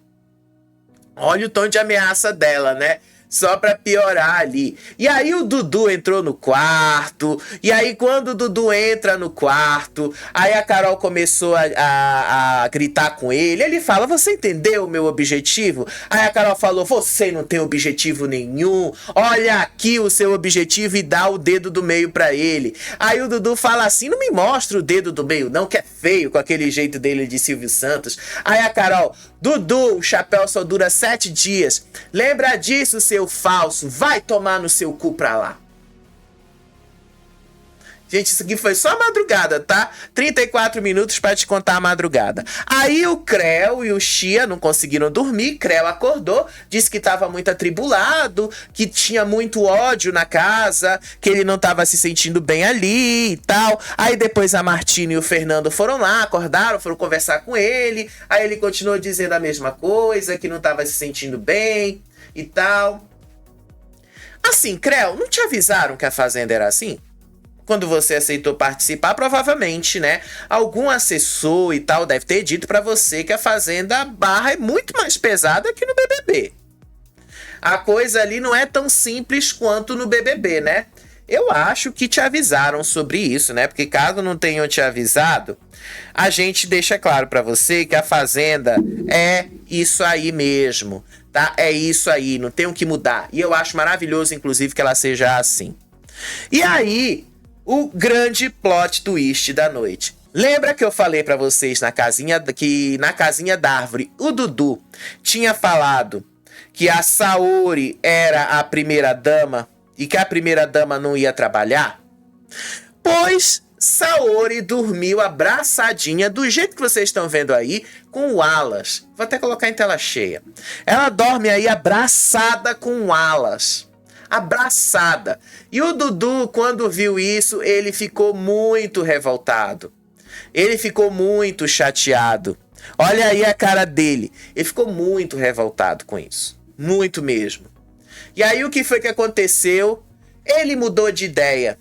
Speaker 1: Olha o tom de ameaça dela, né? Só pra piorar ali. E aí o Dudu entrou no quarto. E aí quando o Dudu entra no quarto, aí a Carol começou a gritar com ele. Ele fala, você entendeu o meu objetivo? Aí a Carol falou, você não tem objetivo nenhum. Olha aqui o seu objetivo e dá o dedo do meio pra ele. Aí o Dudu fala assim, não me mostra o dedo do meio não, que é feio com aquele jeito dele de Silvio Santos. Aí a Carol, Dudu, o chapéu só dura 7 dias. Lembra disso, seu falso. Vai tomar no seu cu pra lá. Gente, isso aqui foi só a madrugada, tá? 34 minutos pra te contar a madrugada. Aí o Creu e o Chia não conseguiram dormir. Creu acordou, disse que tava muito atribulado, que tinha muito ódio na casa, que ele não tava se sentindo bem ali e tal. Aí depois a Martina e o Fernando foram lá, acordaram, foram conversar com ele. Aí ele continuou dizendo a mesma coisa, que não tava se sentindo bem e tal. Assim, Creu, não te avisaram que a Fazenda era assim? Quando você aceitou participar, provavelmente, né? Algum assessor e tal deve ter dito pra você que a Fazenda Barra é muito mais pesada que no BBB. A coisa ali não é tão simples quanto no BBB, né? Eu acho que te avisaram sobre isso, né? Porque caso não tenham te avisado, a gente deixa claro pra você que a Fazenda é isso aí mesmo, tá? É isso aí, não tem o que mudar. E eu acho maravilhoso, inclusive, que ela seja assim. E aí, o grande plot twist da noite. Lembra que eu falei pra vocês na casinha da árvore, o Dudu tinha falado que a Saori era a primeira dama e que a primeira dama não ia trabalhar? Pois Saori dormiu abraçadinha, do jeito que vocês estão vendo aí, com o Alas. Vou até colocar em tela cheia. Ela dorme aí abraçada com o Alas. Abraçada. E o Dudu, quando viu isso, ele ficou muito revoltado. Ele ficou muito chateado. Olha aí a cara dele. Ele ficou muito revoltado com isso. Muito mesmo. E aí o que foi que aconteceu? Ele mudou de ideia.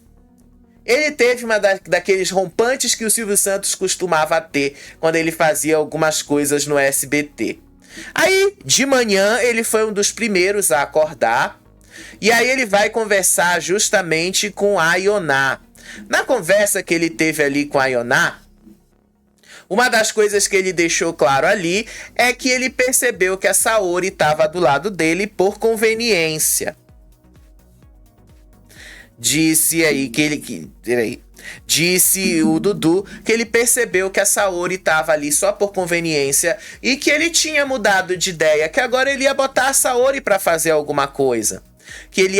Speaker 1: Ele teve uma daqueles rompantes que o Silvio Santos costumava ter quando ele fazia algumas coisas no SBT. Aí, de manhã, ele foi um dos primeiros a acordar. E aí ele vai conversar justamente com a Ioná. Na conversa que ele teve ali com a Ioná, uma das coisas que ele deixou claro ali é que ele percebeu que a Saori estava do lado dele por conveniência. Disse o Dudu que ele percebeu que a Saori estava ali só por conveniência e que ele tinha mudado de ideia, que agora ele ia botar a Saori para fazer alguma coisa. Que ele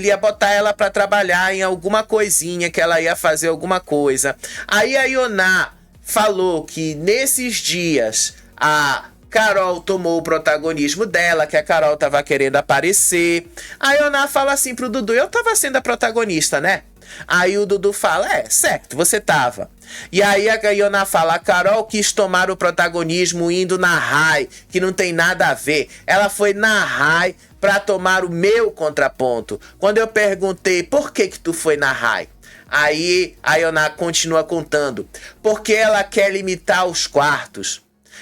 Speaker 1: ia botar ela para trabalhar em alguma coisinha, que ela ia fazer alguma coisa. Aí a Ioná falou que nesses dias a Carol tomou o protagonismo dela, que a Carol tava querendo aparecer. A Ioná fala assim pro Dudu: eu tava sendo a protagonista, né? Aí o Dudu fala: certo, você tava. E aí a Ioná fala: a Carol quis tomar o protagonismo indo na Rai, que não tem nada a ver. Ela foi na Rai pra tomar o meu contraponto. Quando eu perguntei por que tu foi na Rai, aí a Ioná continua contando: porque ela quer limitar os quartos.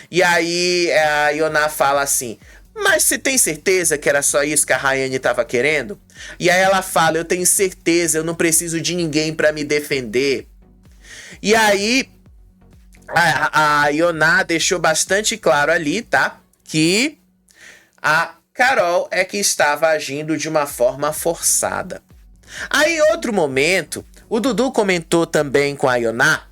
Speaker 1: E aí a Ioná fala assim: mas você tem certeza que era só isso que a Rayane estava querendo? E aí ela fala: eu tenho certeza, eu não preciso de ninguém para me defender. E aí a Ioná deixou bastante claro ali, tá? Que a Carol é que estava agindo de uma forma forçada. Aí em outro momento, o Dudu comentou também com a Ioná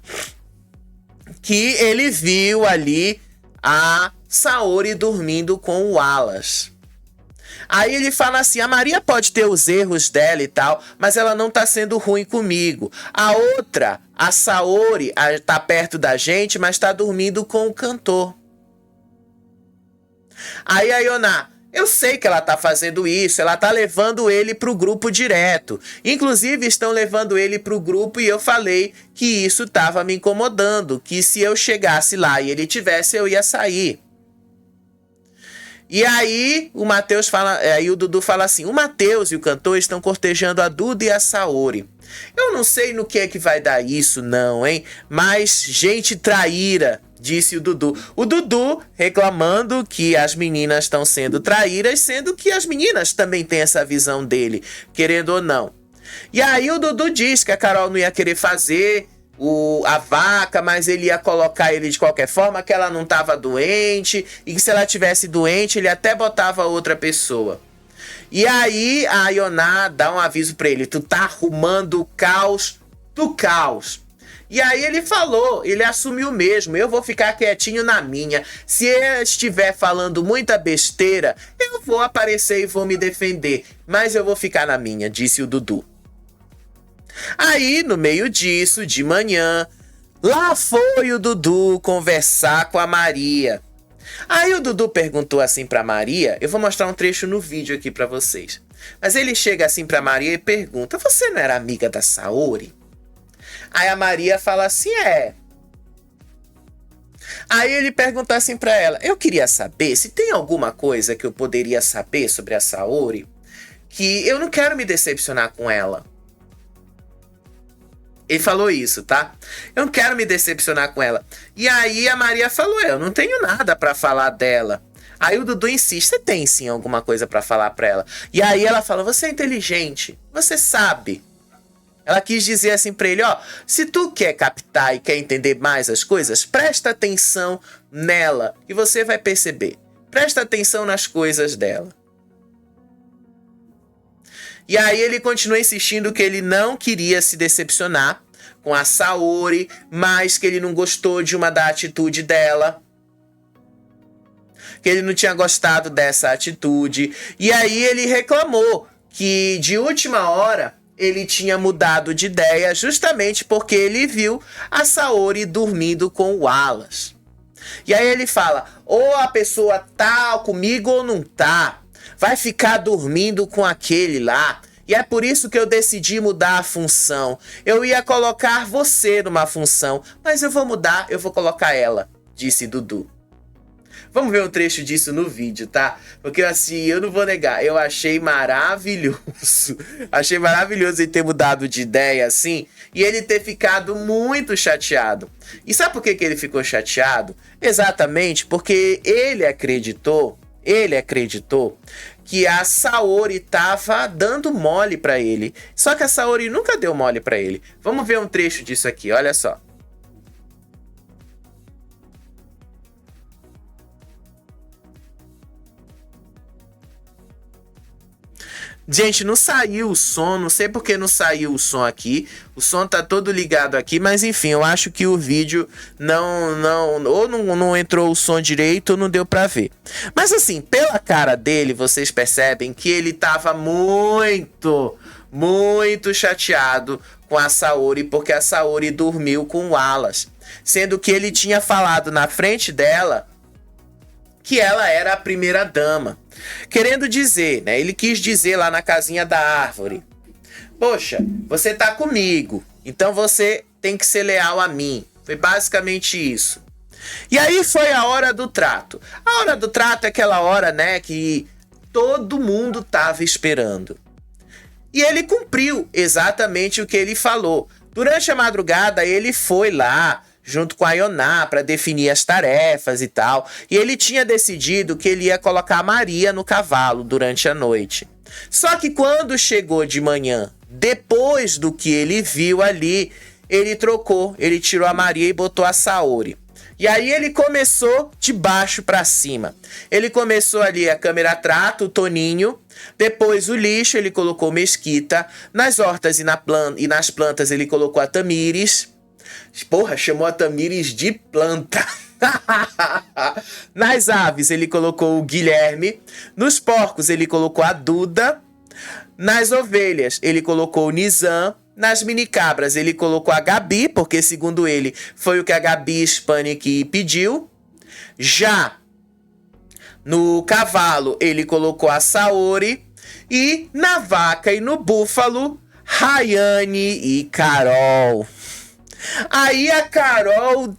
Speaker 1: que ele viu ali a Saori dormindo com o Alas. Aí ele fala assim: a Maria pode ter os erros dela e tal, mas ela não tá sendo ruim comigo. A outra, a Saori, tá perto da gente, mas tá dormindo com o cantor. Aí a Ioná: eu sei que ela tá fazendo isso, ela tá levando ele pro grupo direto. Inclusive estão levando ele pro grupo e eu falei que isso tava me incomodando, que se eu chegasse lá e ele tivesse, eu ia sair. E aí o Dudu fala assim: o Matheus e o cantor estão cortejando a Duda e a Saori. Eu não sei no que é que vai dar isso não, hein? Mas gente traíra, disse o Dudu. O Dudu reclamando que as meninas estão sendo traíras, sendo que as meninas também têm essa visão dele, querendo ou não. E aí o Dudu diz que a Carol não ia querer fazer a vaca, mas ele ia colocar ele de qualquer forma, que ela não estava doente, e que se ela tivesse doente, ele até botava outra pessoa. E aí a Ioná dá um aviso pra ele: tu tá arrumando o caos do caos. E aí ele falou, ele assumiu mesmo: eu vou ficar quietinho na minha. Se eu estiver falando muita besteira, eu vou aparecer e vou me defender, mas eu vou ficar na minha, disse o Dudu. Aí, no meio disso, de manhã, lá foi o Dudu conversar com a Maria. Aí o Dudu perguntou assim pra Maria, eu vou mostrar um trecho no vídeo aqui pra vocês. Mas ele chega assim pra Maria e pergunta: você não era amiga da Saori? Aí a Maria fala assim: é. Aí ele pergunta assim pra ela: eu queria saber se tem alguma coisa que eu poderia saber sobre a Saori, que eu não quero me decepcionar com ela. Ele falou isso, tá? Eu não quero me decepcionar com ela. E aí a Maria falou: eu não tenho nada pra falar dela. Aí o Dudu insiste: você tem sim alguma coisa pra falar pra ela. E aí ela fala: você é inteligente, você sabe Ela quis dizer assim pra ele, ó, se tu quer captar e quer entender mais as coisas, presta atenção nela e você vai perceber. Presta atenção nas coisas dela. E aí ele continua insistindo que ele não queria se decepcionar com a Saori, mas que ele não gostou de uma da atitude dela. Que ele não tinha gostado dessa atitude. E aí ele reclamou que de última hora ele tinha mudado de ideia justamente porque ele viu a Saori dormindo com o Wallace. E aí ele fala, ou a pessoa tá comigo ou não tá. Vai ficar dormindo com aquele lá. E é por isso que eu decidi mudar a função. Eu ia colocar você numa função, mas eu vou mudar, eu vou colocar ela, disse Dudu. Vamos ver um trecho disso no vídeo, tá? Porque assim, eu não vou negar, eu achei maravilhoso. Achei maravilhoso ele ter mudado de ideia assim e ele ter ficado muito chateado. E sabe por que ele ficou chateado? Exatamente porque ele acreditou que a Saori tava dando mole pra ele. Só que a Saori nunca deu mole pra ele. Vamos ver um trecho disso aqui, olha só. Gente, não saiu o som, não sei porque não saiu o som aqui. O som tá todo ligado aqui, mas enfim, eu acho que o vídeo não entrou o som direito ou não deu pra ver. Mas assim, pela cara dele, vocês percebem que ele tava muito chateado com a Saori, porque a Saori dormiu com o Wallace. Sendo que ele tinha falado na frente dela que ela era a primeira dama. Querendo dizer, né? Ele quis dizer lá na casinha da árvore: poxa, você tá comigo, então você tem que ser leal a mim. Foi basicamente isso. E aí foi a hora do trato. A hora do trato é aquela hora, né, que todo mundo tava esperando. E ele cumpriu exatamente o que ele falou. Durante a madrugada, ele foi lá junto com a Yoná para definir as tarefas e tal. E ele tinha decidido que ele ia colocar a Maria no cavalo durante a noite. Só que quando chegou de manhã, depois do que ele viu ali, ele trocou. Ele tirou a Maria e botou a Saori. E aí ele começou de baixo para cima. Ele começou ali a câmera trato, o Toninho. Depois o lixo, ele colocou Mesquita. Nas hortas e nas plantas ele colocou a Tamires. Porra, chamou a Tamires de planta. Nas aves ele colocou o Guilherme. Nos porcos ele colocou a Duda. Nas ovelhas ele colocou o Nizam. Nas minicabras ele colocou a Gabi, porque segundo ele foi o que a Gabi Hispanic pediu. Já no cavalo ele colocou a Saori. E na vaca e no búfalo, Rayane e Carol. Aí a Carol,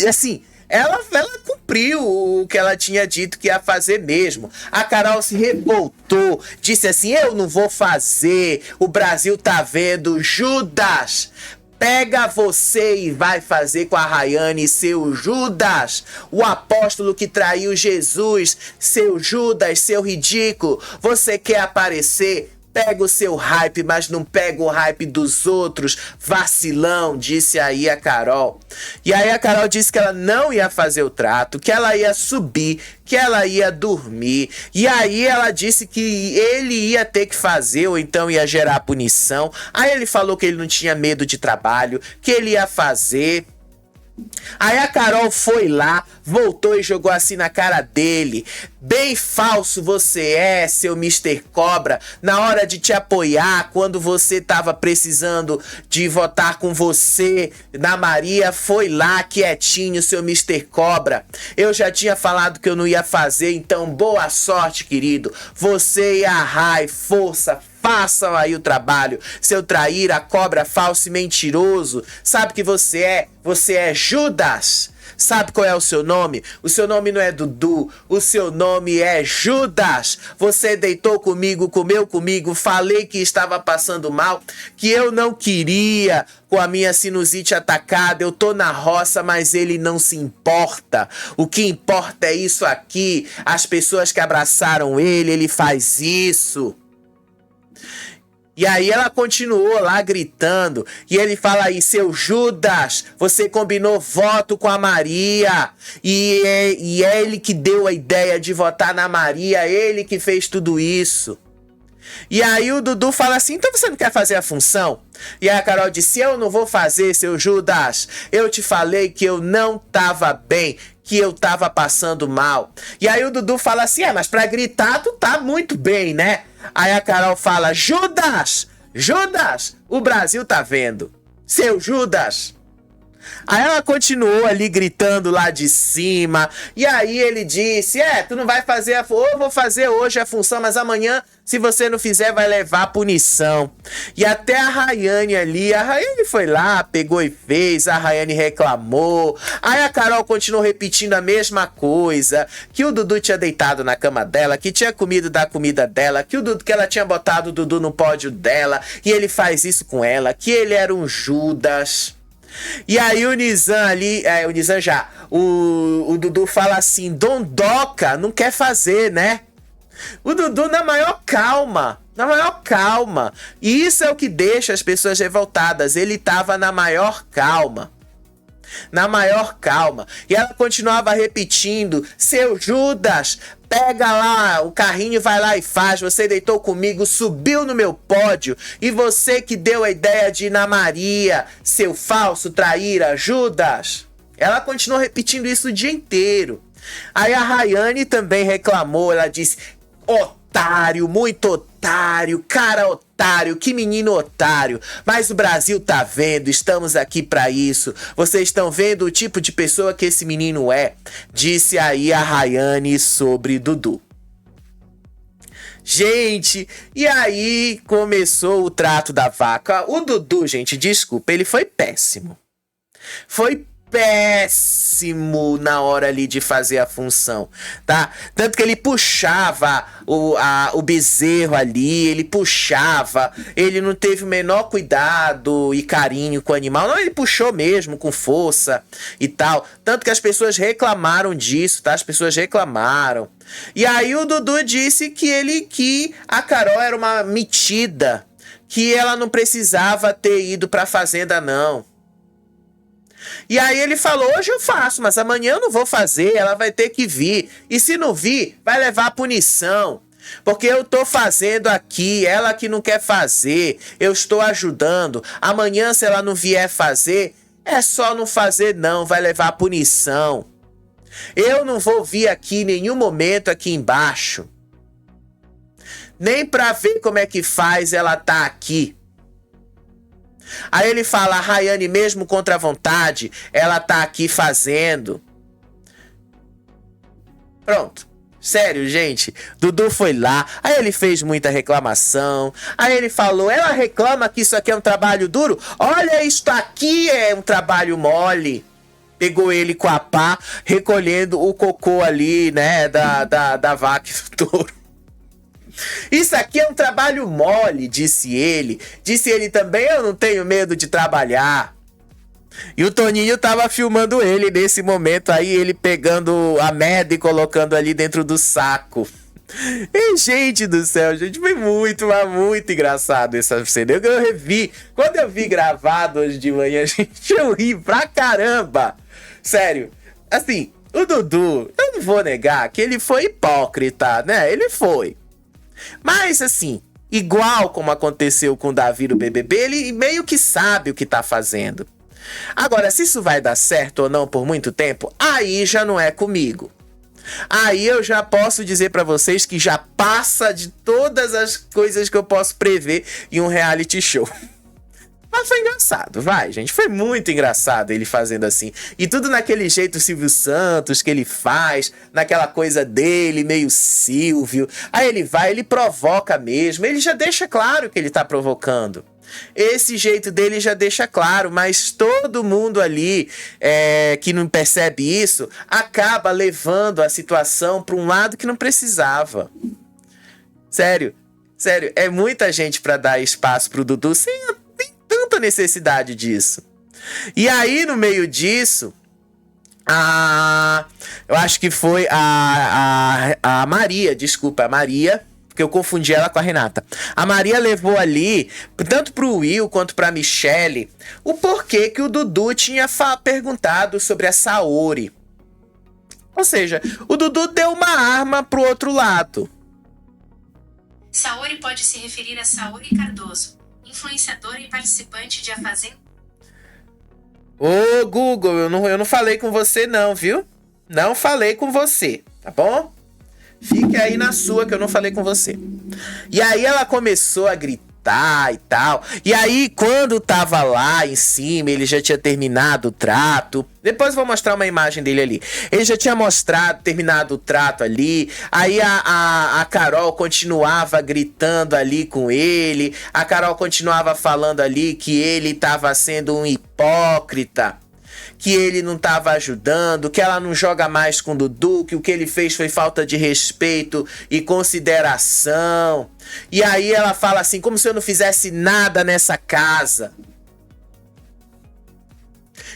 Speaker 1: assim, ela cumpriu o que ela tinha dito que ia fazer mesmo. A Carol se revoltou, disse assim: eu não vou fazer, o Brasil tá vendo. Judas, pega você e vai fazer com a Rayane, seu Judas, o apóstolo que traiu Jesus, seu Judas, seu ridículo. Você quer aparecer? Pega o seu hype, mas não pega o hype dos outros, vacilão, disse aí a Carol. E aí a Carol disse que ela não ia fazer o trato, que ela ia subir, que ela ia dormir. E aí ela disse que ele ia ter que fazer, ou então ia gerar punição. Aí ele falou que ele não tinha medo de trabalho, que ele ia fazer. Aí a Carol foi lá, voltou e jogou assim na cara dele: bem falso você é, seu Mr. Cobra. Na hora de te apoiar, quando você tava precisando de votar com você na Maria, foi lá quietinho, seu Mr. Cobra. Eu já tinha falado que eu não ia fazer, então boa sorte, querido. Você e a Rai, força, façam aí o trabalho, seu traíra, cobra, falso e mentiroso. Sabe que você é? Você é Judas. Sabe qual é o seu nome? O seu nome não é Dudu, o seu nome é Judas. Você deitou comigo, comeu comigo, falei que estava passando mal, que eu não queria com a minha sinusite atacada. Eu tô na roça, mas ele não se importa. O que importa é isso aqui. As pessoas que abraçaram ele faz isso. E aí ela continuou lá gritando. E ele fala aí, seu Judas, você combinou voto com a Maria. E é ele que deu a ideia de votar na Maria. Ele que fez tudo isso. E aí o Dudu fala assim, então você não quer fazer a função? E aí a Carol disse, eu não vou fazer, seu Judas. Eu te falei que eu não tava bem, que eu tava passando mal. E aí o Dudu fala assim, mas pra gritar tu tá muito bem, né? Aí a Carol fala, Judas, Judas, o Brasil tá vendo. Seu Judas. Aí ela continuou ali gritando lá de cima. E aí ele disse, tu não vai fazer eu vou fazer hoje a função, mas amanhã, se você não fizer, vai levar punição. E até a Rayane ali, a Rayane foi lá, pegou e fez, a Rayane reclamou. Aí a Carol continuou repetindo a mesma coisa, que o Dudu tinha deitado na cama dela, que tinha comido da comida dela, que ela tinha botado o Dudu no pódio dela, e ele faz isso com ela, que ele era um Judas. E aí o Nizam ali, o Dudu fala assim, Dondoca não quer fazer, né? O Dudu na maior calma. E isso é o que deixa as pessoas revoltadas. Ele tava na maior calma. E ela continuava repetindo, seu Judas, pega lá o carrinho e vai lá e faz. Você deitou comigo, subiu no meu pódio. E você que deu a ideia de ir na Maria, seu falso traíra, Judas. Ela continuou repetindo isso o dia inteiro. Aí a Rayane também reclamou. Ela disse, otário, muito otário, cara otário, que menino otário. Mas o Brasil tá vendo, estamos aqui pra isso. Vocês estão vendo o tipo de pessoa que esse menino é. Disse aí a Rayane sobre Dudu. Gente, e aí começou o trato da vaca. O Dudu, gente, desculpa, ele foi péssimo. Foi péssimo na hora ali de fazer a função, tá? Tanto que ele puxava o bezerro ali, ele não teve o menor cuidado e carinho com o animal, não, ele puxou mesmo com força e tal, tanto que as pessoas reclamaram disso, tá? As pessoas reclamaram. E aí o Dudu disse que a Carol era uma metida, que ela não precisava ter ido pra fazenda não. E aí ele falou, hoje eu faço, mas amanhã eu não vou fazer, ela vai ter que vir. E se não vir, vai levar a punição. Porque eu tô fazendo aqui, ela que não quer fazer, eu estou ajudando. Amanhã, se ela não vier fazer, é só não fazer não, vai levar a punição. Eu não vou vir aqui em nenhum momento aqui embaixo. Nem pra ver como é que faz ela tá aqui. Aí ele fala, a Rayane mesmo contra a vontade, ela tá aqui fazendo. Pronto. Sério, gente. Dudu foi lá, aí ele fez muita reclamação. Aí ele falou, ela reclama que isso aqui é um trabalho duro. Olha, isto aqui é um trabalho mole. Pegou ele com a pá, recolhendo o cocô ali, né, da vaca e do touro. Isso aqui é um trabalho mole, disse ele. Disse ele também, eu não tenho medo de trabalhar. E o Toninho tava filmando ele nesse momento aí, ele pegando a merda e colocando ali dentro do saco. E, gente do céu, gente, foi muito, mas muito engraçado essa cena. Eu revi, quando eu vi gravado hoje de manhã, gente, eu ri pra caramba. Sério, assim, o Dudu, eu não vou negar que ele foi hipócrita, né? Ele foi. Mas assim, igual como aconteceu com o Davi do BBB, ele meio que sabe o que tá fazendo. Agora, se isso vai dar certo ou não por muito tempo, aí já não é comigo. Aí eu já posso dizer pra vocês que já passa de todas as coisas que eu posso prever em um reality show. Mas foi engraçado, vai, gente. Foi muito engraçado ele fazendo assim. E tudo naquele jeito Silvio Santos que ele faz, naquela coisa dele, meio Silvio. Aí ele vai, ele provoca mesmo. Ele já deixa claro que ele tá provocando. Esse jeito dele já deixa claro, mas todo mundo ali que não percebe isso acaba levando a situação para um lado que não precisava. Sério, é muita gente para dar espaço pro Dudu sem tanta necessidade disso. E aí, no meio disso, eu acho que foi a Maria, desculpa, a Maria, porque eu confundi ela com a Renata. A Maria levou ali, tanto pro Will quanto pra Michelle, o porquê que o Dudu tinha perguntado sobre a Saori. Ou seja, o Dudu deu uma arma pro outro lado.
Speaker 2: Saori pode se referir a Saori Cardoso, influenciadora e participante de A Fazenda.
Speaker 1: Ô, Google, eu não falei com você não, viu? Não falei com você, tá bom? Fique aí na sua que eu não falei com você. E aí ela começou a gritar e tal. E aí quando tava lá em cima, ele já tinha terminado o trato. Depois eu vou mostrar uma imagem dele ali. Ele já tinha terminado o trato ali. Aí a Carol continuava gritando ali com ele. A Carol continuava falando ali que ele tava sendo um hipócrita, que ele não estava ajudando, que ela não joga mais com o Dudu, que o que ele fez foi falta de respeito e consideração. E aí ela fala assim, como se eu não fizesse nada nessa casa.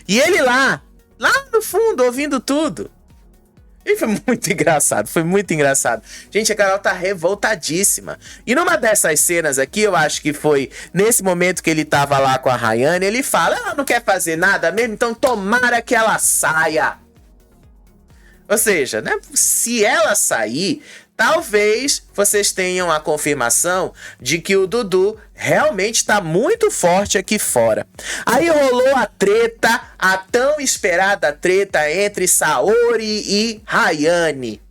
Speaker 1: E ele lá no fundo, ouvindo tudo. E foi muito engraçado, foi muito engraçado. Gente, a Carol tá revoltadíssima. E numa dessas cenas aqui, eu acho que foi nesse momento que ele tava lá com a Rayane, ele fala, ela não quer fazer nada mesmo, então tomara que ela saia. Ou seja, né, se ela sair, talvez vocês tenham a confirmação de que o Dudu realmente está muito forte aqui fora. Aí rolou a treta, a tão esperada treta entre Saori e Rayane.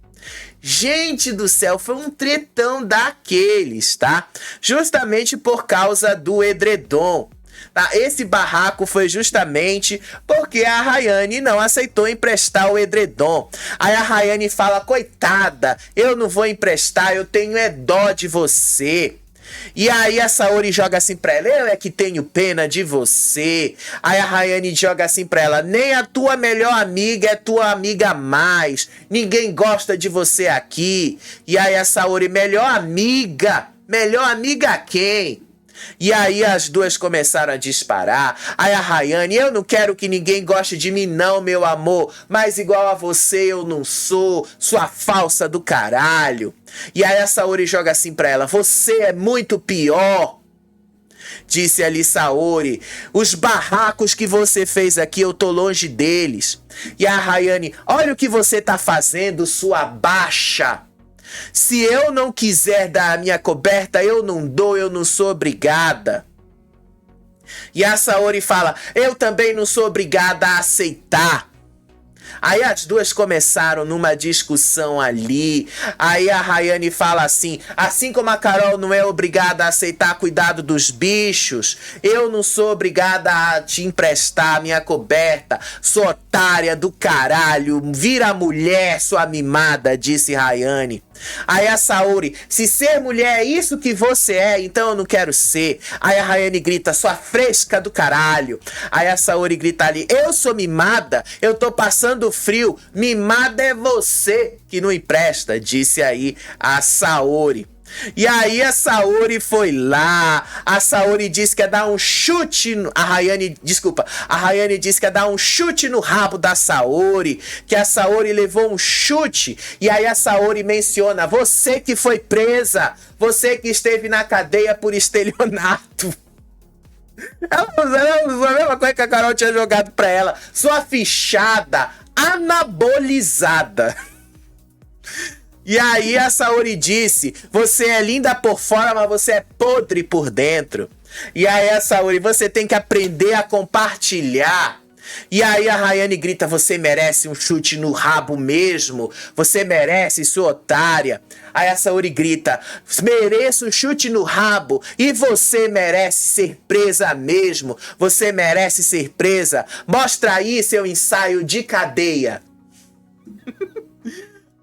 Speaker 1: Gente do céu, foi um tretão daqueles, tá? Justamente por causa do edredom. Tá? Esse barraco foi justamente porque a Rayane não aceitou emprestar o edredom. Aí a Rayane fala, coitada, eu não vou emprestar, eu tenho dó de você. E aí a Saori joga assim pra ela, eu é que tenho pena de você. Aí a Rayane joga assim pra ela, nem a tua melhor amiga é tua amiga mais. Ninguém gosta de você aqui. E aí a Saori, melhor amiga quem? E aí as duas começaram a disparar. Aí a Rayane, eu não quero que ninguém goste de mim não, meu amor, mas igual a você eu não sou, sua falsa do caralho. E aí a Saori joga assim pra ela, você é muito pior. Disse ali Saori, os barracos que você fez aqui, eu tô longe deles. E a Rayane, olha o que você tá fazendo, sua baixa. Se eu não quiser dar a minha coberta, eu não dou, eu não sou obrigada. E a Saori fala, eu também não sou obrigada a aceitar. Aí as duas começaram numa discussão ali. Aí a Rayane fala assim como a Carol não é obrigada a aceitar cuidado dos bichos, eu não sou obrigada a te emprestar a minha coberta, sua otária do caralho, vira mulher, sua mimada, disse Rayane. Aí a Saori, se ser mulher é isso que você é, então eu não quero ser. Aí a Rayane grita, sua fresca do caralho. Aí a Saori grita ali, eu sou mimada, eu tô passando frio, mimada é você que não empresta, disse aí a Saori. E aí a Saori foi lá, a Saori disse que ia dar um chute, a Rayane disse que ia dar um chute no rabo da Saori, que a Saori levou um chute, e aí a Saori menciona, você que foi presa, você que esteve na cadeia por estelionato. Ela usou a mesma coisa que a Carol tinha jogado pra ela, sua fichada anabolizada. E aí a Saori disse, você é linda por fora, mas você é podre por dentro. E aí a Saori, você tem que aprender a compartilhar. E aí a Rayane grita, você merece um chute no rabo mesmo, você merece, sua otária. Aí a Saori grita, mereço um chute no rabo, e você merece ser presa mesmo, você merece ser presa. Mostra aí seu ensaio de cadeia.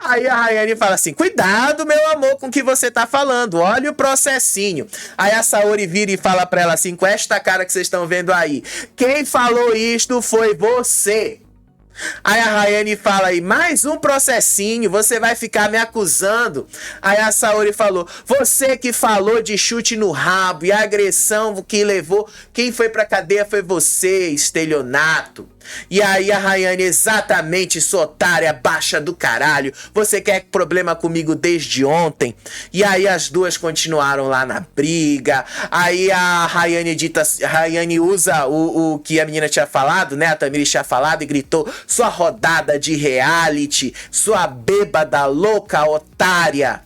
Speaker 1: Aí a Rayane fala assim, cuidado meu amor com o que você tá falando, olha o processinho. Aí a Saori vira e fala pra ela assim, com esta cara que vocês estão vendo aí, quem falou isto foi você. Aí a Rayane fala aí, mais um processinho, você vai ficar me acusando. Aí a Saori falou, você que falou de chute no rabo e a agressão que levou, quem foi pra cadeia foi você, estelionato. E aí a Rayane, exatamente, sua otária, baixa do caralho. Você quer problema comigo desde ontem? E aí as duas continuaram lá na briga. Aí a Rayane usa o que a menina tinha falado, né? A Tamires tinha falado e gritou: sua rodada de reality, sua bêbada, louca, otária.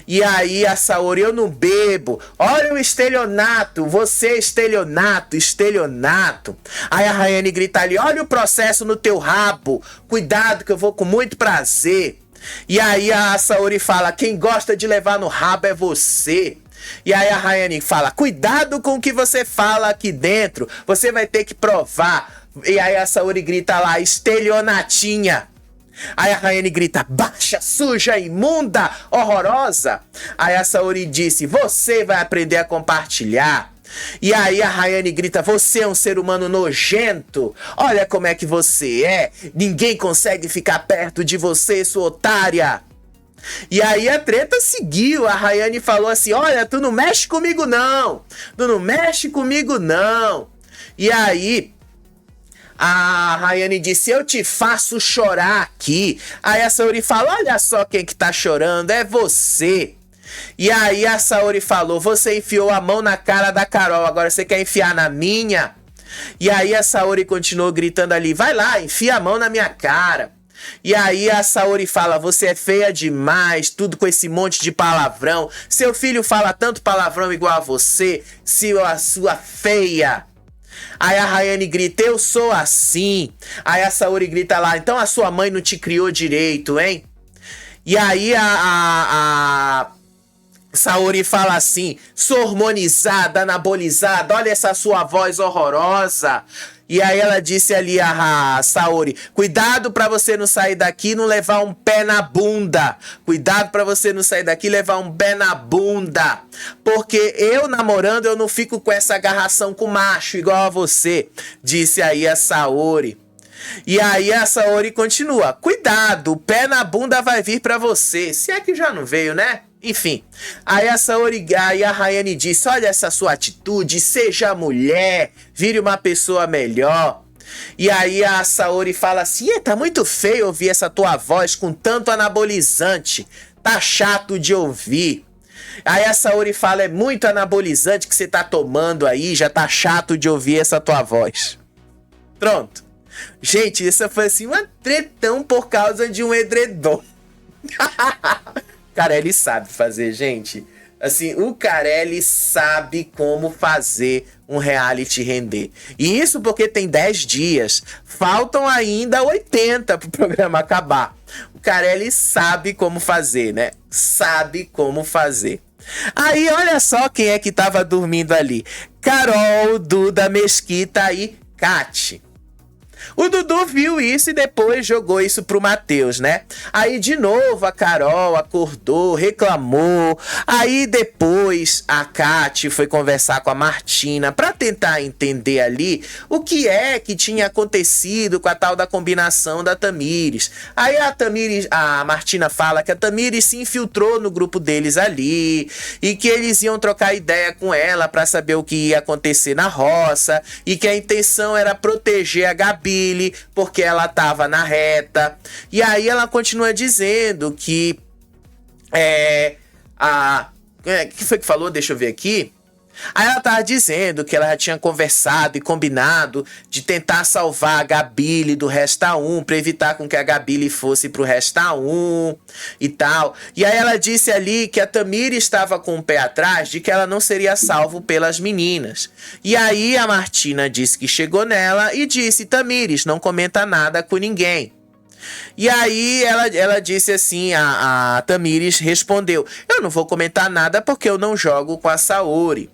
Speaker 1: E aí a Saori, eu não bebo. Olha o estelionato, você estelionato. Aí a Rayane grita ali: olha o processo no teu rabo. Cuidado que eu vou com muito prazer. E aí a Saori fala: quem gosta de levar no rabo é você. E aí a Rayane fala: cuidado com o que você fala aqui dentro. Você vai ter que provar. E aí a Saori grita lá: estelionatinha. Aí a Rayane grita: baixa, suja, imunda, horrorosa. Aí a Saori disse: você vai aprender a compartilhar. E aí a Rayane grita: você é um ser humano nojento. Olha como é que você é. Ninguém consegue ficar perto de você, sua otária. E aí a treta seguiu. A Rayane falou assim: olha, tu não mexe comigo não. Tu não mexe comigo não. E aí a Rayane disse: eu te faço chorar aqui. Aí a Saori fala: olha só quem que tá chorando, é você. E aí a Saori falou: você enfiou a mão na cara da Carol, agora você quer enfiar na minha? E aí a Saori continuou gritando ali: vai lá, enfia a mão na minha cara. E aí a Saori fala: você é feia demais, tudo com esse monte de palavrão. Seu filho fala tanto palavrão igual a você, a sua feia. Aí a Rayane grita: eu sou assim. Aí a Saori grita lá: então a sua mãe não te criou direito, hein? E aí a Saori fala assim: sou hormonizada, anabolizada, olha essa sua voz horrorosa. E aí ela disse ali, a Saori: cuidado pra você não sair daqui e não levar um pé na bunda. Cuidado pra você não sair daqui e levar um pé na bunda. Porque eu namorando, eu não fico com essa agarração com macho igual a você. Disse aí a Saori. E aí a Saori continua: cuidado, o pé na bunda vai vir pra você. Se é que já não veio, né? Enfim, aí a Rayane disse: olha essa sua atitude, seja mulher, vire uma pessoa melhor. E aí a Saori fala assim: tá muito feio ouvir essa tua voz com tanto anabolizante, tá chato de ouvir. Aí a Saori fala: é muito anabolizante que você tá tomando aí, já tá chato de ouvir essa tua voz. Pronto. Gente, isso foi assim uma tretão por causa de um edredom. Carelli sabe fazer, gente. Assim, o Carelli sabe como fazer um reality render. E isso porque tem 10 dias. Faltam ainda 80 pro programa acabar. O Carelli sabe como fazer, né? Sabe como fazer. Aí, olha só quem é que tava dormindo ali. Carol, Duda, Mesquita e Kati. O Dudu viu isso e depois jogou isso pro Matheus, né? Aí de novo a Carol acordou, reclamou. Aí depois a Kati foi conversar com a Martina pra tentar entender ali o que é que tinha acontecido com a tal da combinação da Tamires. Aí a Martina fala que a Tamires se infiltrou no grupo deles ali e que eles iam trocar ideia com ela pra saber o que ia acontecer na roça e que a intenção era proteger a Gabi porque ela tava na reta. E aí ela continua dizendo que que foi que falou? Deixa eu ver aqui. Aí ela tava dizendo que ela já tinha conversado e combinado de tentar salvar a Gabi do Resta 1 pra evitar com que a Gabi fosse pro Resta 1 e tal. E aí ela disse ali que a Tamires estava com o pé atrás de que ela não seria salvo pelas meninas. E aí a Martina disse que chegou nela e disse: Tamires, não comenta nada com ninguém. E aí ela disse assim, a Tamires respondeu: eu não vou comentar nada porque eu não jogo com a Saori.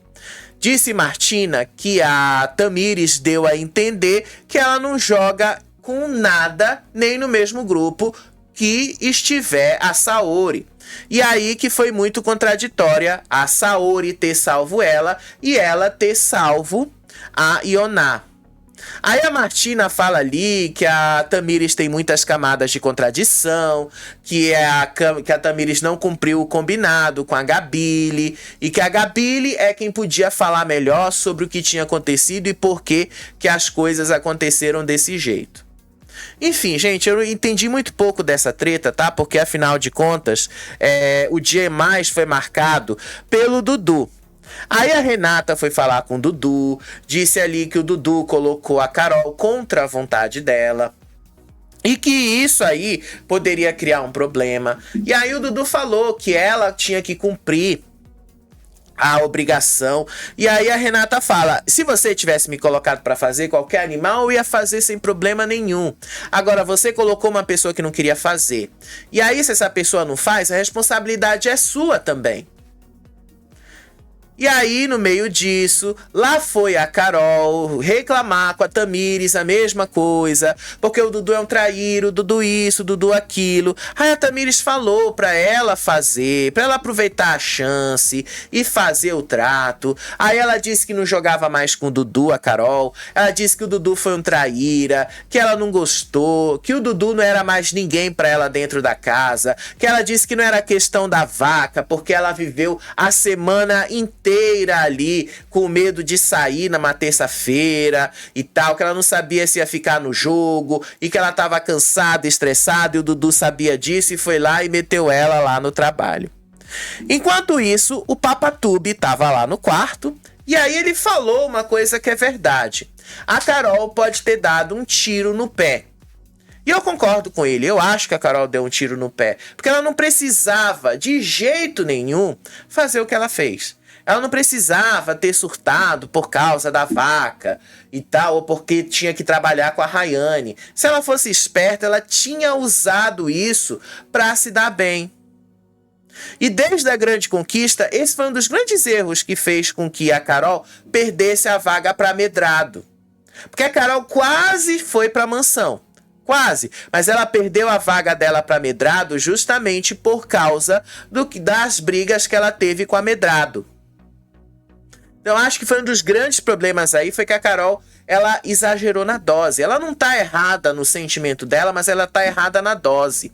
Speaker 1: Disse Martina que a Tamires deu a entender que ela não joga com nada, nem no mesmo grupo que estiver a Saori. E aí que foi muito contraditória a Saori ter salvo ela e ela ter salvo a Ioná. Aí a Martina fala ali que a Tamires tem muitas camadas de contradição, que a Tamires não cumpriu o combinado com a Gabile, e que a Gabile é quem podia falar melhor sobre o que tinha acontecido e por que as coisas aconteceram desse jeito. Enfim, gente, eu entendi muito pouco dessa treta, tá? Porque afinal de contas, o dia mais foi marcado pelo Dudu. Aí a Renata foi falar com o Dudu, disse ali que o Dudu colocou a Carol contra a vontade dela e que isso aí poderia criar um problema. E aí o Dudu falou que ela tinha que cumprir a obrigação. E aí a Renata fala: se você tivesse me colocado para fazer qualquer animal, eu ia fazer sem problema nenhum. Agora você colocou uma pessoa que não queria fazer. E aí se essa pessoa não faz, a responsabilidade é sua também. E aí, no meio disso, lá foi a Carol reclamar com a Tamires a mesma coisa, porque o Dudu é um traíra, o Dudu isso, o Dudu aquilo. Aí a Tamires falou pra ela fazer, pra ela aproveitar a chance e fazer o trato. Aí ela disse que não jogava mais com o Dudu, a Carol. Ela disse que o Dudu foi um traíra, que ela não gostou, que o Dudu não era mais ninguém pra ela dentro da casa, que ela disse que não era questão da vaca, porque ela viveu a semana inteira ali com medo de sair numa terça-feira e tal, que ela não sabia se ia ficar no jogo e que ela tava cansada, estressada, e o Dudu sabia disso e foi lá e meteu ela lá no trabalho. Enquanto isso, o Papatube tava lá no quarto e aí ele falou uma coisa que é verdade: a Carol pode ter dado um tiro no pé. E eu concordo com ele, eu acho que a Carol deu um tiro no pé, porque ela não precisava de jeito nenhum fazer o que ela fez. Ela não precisava ter surtado por causa da vaca e tal, ou porque tinha que trabalhar com a Rayane. Se ela fosse esperta, ela tinha usado isso para se dar bem. E desde a Grande Conquista, esse foi um dos grandes erros que fez com que a Carol perdesse a vaga para Medrado. Porque a Carol quase foi para a mansão. Quase, mas ela perdeu a vaga dela para Medrado justamente por causa das brigas que ela teve com a Medrado. Então acho que foi um dos grandes problemas aí, foi que a Carol, ela exagerou na dose. Ela não tá errada no sentimento dela, mas ela tá errada na dose.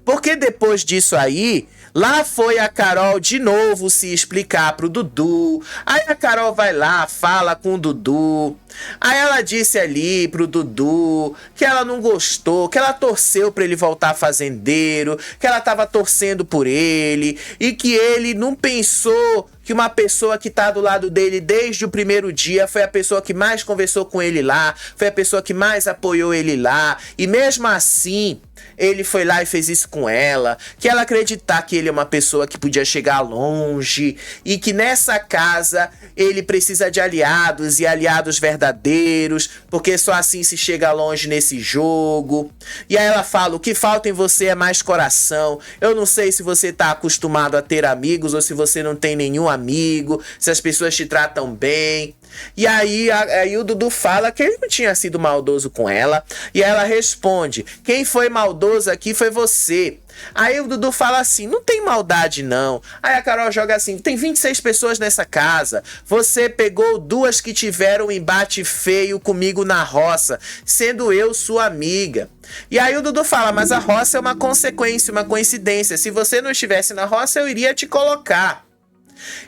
Speaker 1: Porque depois disso aí, lá foi a Carol de novo se explicar pro Dudu. Aí a Carol vai lá, fala com o Dudu. Aí ela disse ali pro Dudu que ela não gostou, que ela torceu pra ele voltar fazendeiro, que ela tava torcendo por ele e que ele não pensou que uma pessoa que tá do lado dele desde o primeiro dia foi a pessoa que mais conversou com ele lá, foi a pessoa que mais apoiou ele lá, e mesmo assim ele foi lá e fez isso com ela, que ela acreditar que ele é uma pessoa que podia chegar longe e que nessa casa ele precisa de aliados e aliados verdadeiros, porque só assim se chega longe nesse jogo. E aí ela fala: o que falta em você é mais coração. Eu não sei se você tá acostumado a ter amigos ou se você não tem nenhum amigo, se as pessoas te tratam bem. E aí o Dudu fala que ele não tinha sido maldoso com ela. E ela responde: quem foi maldoso aqui foi você. Aí o Dudu fala assim: não tem maldade não. Aí a Carol joga assim: tem 26 pessoas nessa casa. Você pegou 2 que tiveram um embate feio comigo na roça, sendo eu sua amiga. E aí o Dudu fala: mas a roça é uma consequência, uma coincidência. Se você não estivesse na roça, eu iria te colocar.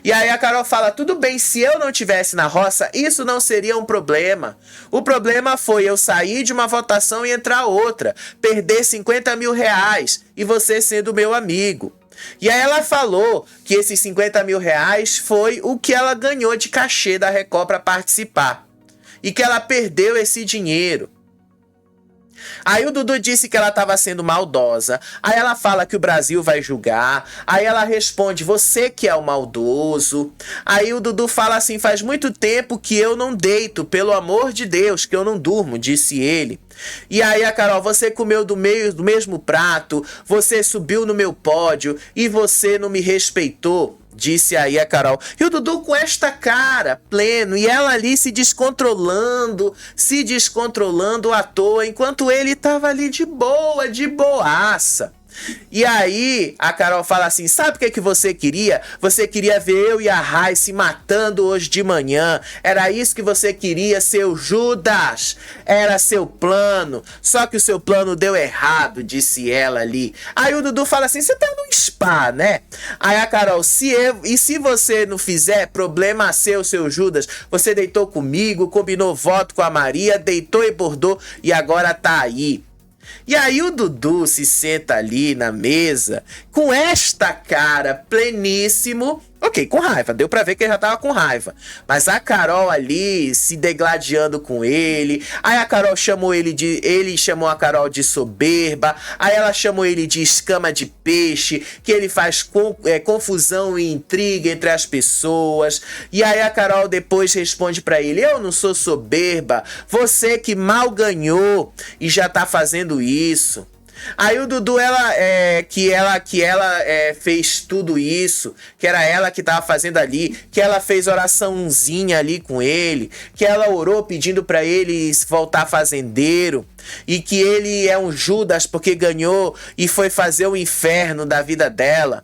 Speaker 1: E aí a Carol fala: tudo bem, se eu não estivesse na roça, isso não seria um problema. O problema foi eu sair de uma votação e entrar outra, perder 50 mil reais e você sendo meu amigo. E aí ela falou que esses 50 mil reais foi o que ela ganhou de cachê da Record para participar. E que ela perdeu esse dinheiro. Aí o Dudu disse que ela estava sendo maldosa. Aí ela fala que o Brasil vai julgar. Aí ela responde: você que é o maldoso. Aí o Dudu fala assim: faz muito tempo que eu não deito, pelo amor de Deus, que eu não durmo, disse ele. E aí a Carol: você comeu do mesmo prato, você subiu no meu pódio e você não me respeitou, disse aí a Carol. E o Dudu com esta cara, pleno, e ela ali se descontrolando à toa, enquanto ele tava ali de boa, de boaça. E aí a Carol fala assim, sabe o que você queria? Você queria ver eu e a Rai se matando hoje de manhã. Era isso que você queria, seu Judas. Era seu plano. Só que o seu plano deu errado, disse ela ali. Aí o Dudu fala assim, você tá num spa, né? Aí a Carol, se você não fizer, problema seu Judas. Você deitou comigo, combinou voto com a Maria, deitou e bordou e agora tá aí. E aí o Dudu se senta ali na mesa com esta cara pleníssimo. Ok, com raiva, deu pra ver que ele já tava com raiva. Mas a Carol ali se degladiando com ele. Aí a Carol chamou ele chamou a Carol de soberba. Aí ela chamou ele de escama de peixe, que ele faz confusão e intriga entre as pessoas. E aí a Carol depois responde pra ele, eu não sou soberba, você que mal ganhou e já tá fazendo isso. Aí o Dudu, ela fez tudo isso, que era ela que tava fazendo ali, que ela fez oraçãozinha ali com ele, que ela orou pedindo pra ele voltar fazendeiro, e que ele é um Judas porque ganhou e foi fazer o inferno da vida dela.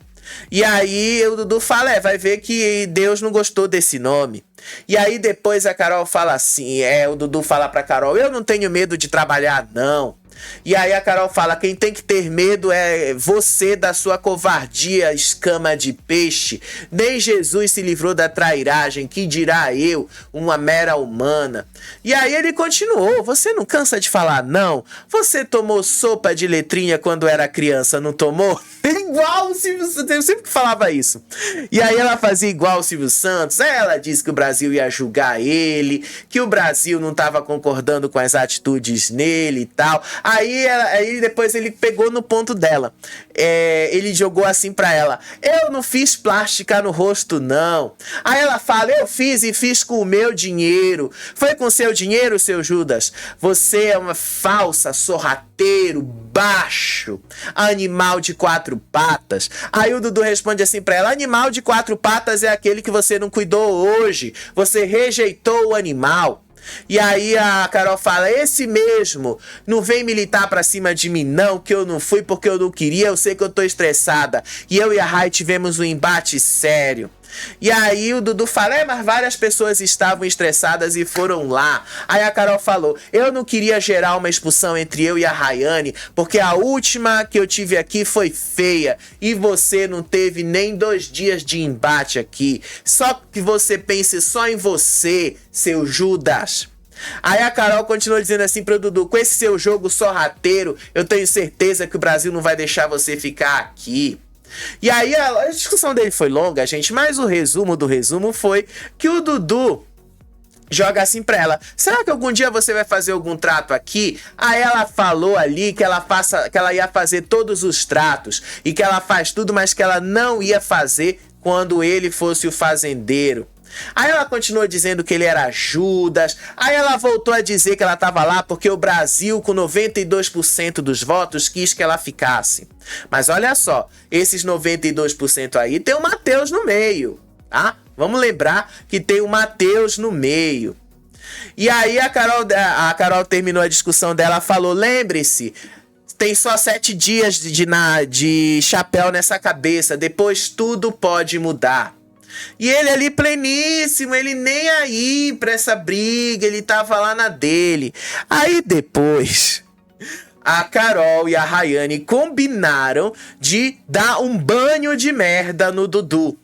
Speaker 1: E aí o Dudu fala, vai ver que Deus não gostou desse nome. E aí depois a Carol fala assim, o Dudu fala pra Carol, eu não tenho medo de trabalhar não. E aí a Carol fala, quem tem que ter medo é você da sua covardia, escama de peixe. Nem Jesus se livrou da trairagem, que dirá eu, uma mera humana. E aí ele continuou, você não cansa de falar não? Você tomou sopa de letrinha quando era criança, não tomou? Igual o Silvio Santos, eu sempre falava isso. E aí ela fazia igual o Silvio Santos, ela disse que o Brasil ia julgar ele, que o Brasil não estava concordando com as atitudes nele e tal. Aí depois ele pegou no ponto dela. Ele jogou assim pra ela, eu não fiz plástica no rosto não. Aí ela fala, eu fiz e fiz com o meu dinheiro. Foi com seu dinheiro, seu Judas? Você é uma falsa, sorrateiro, baixo, animal de 4 patas. Aí o Dudu responde assim pra ela, animal de 4 patas é aquele que você não cuidou hoje. Você rejeitou o animal. E aí a Carol fala, esse mesmo, não vem militar pra cima de mim não, que eu não fui porque eu não queria, eu sei que eu tô estressada. E eu e a Rai tivemos um embate sério. E aí o Dudu fala, mas várias pessoas estavam estressadas e foram lá. Aí a Carol falou, eu não queria gerar uma expulsão entre eu e a Rayane, porque a última que eu tive aqui foi feia, e você não teve nem 2 dias de embate aqui. Só que você pense só em você, seu Judas. Aí a Carol continua dizendo assim pro Dudu, com esse seu jogo sorrateiro, eu tenho certeza que o Brasil não vai deixar você ficar aqui. E aí a discussão dele foi longa, gente, mas o resumo do resumo foi que o Dudu joga assim pra ela, será que algum dia você vai fazer algum trato aqui? Aí ela falou ali que ela ia fazer todos os tratos e que ela faz tudo, mas que ela não ia fazer quando ele fosse o fazendeiro. Aí ela continuou dizendo que ele era Judas. Aí ela voltou a dizer que ela estava lá porque o Brasil, com 92% dos votos, quis que ela ficasse. Mas olha só, esses 92% aí tem o Mateus no meio, tá? Vamos lembrar que tem o Mateus no meio. E aí a Carol terminou a discussão dela, falou, lembre-se, tem só 7 dias de chapéu nessa cabeça, depois tudo pode mudar. E ele ali pleníssimo, ele nem aí pra essa briga, ele tava lá na dele. Aí depois, a Carol e a Rayane combinaram de dar um banho de merda no Dudu.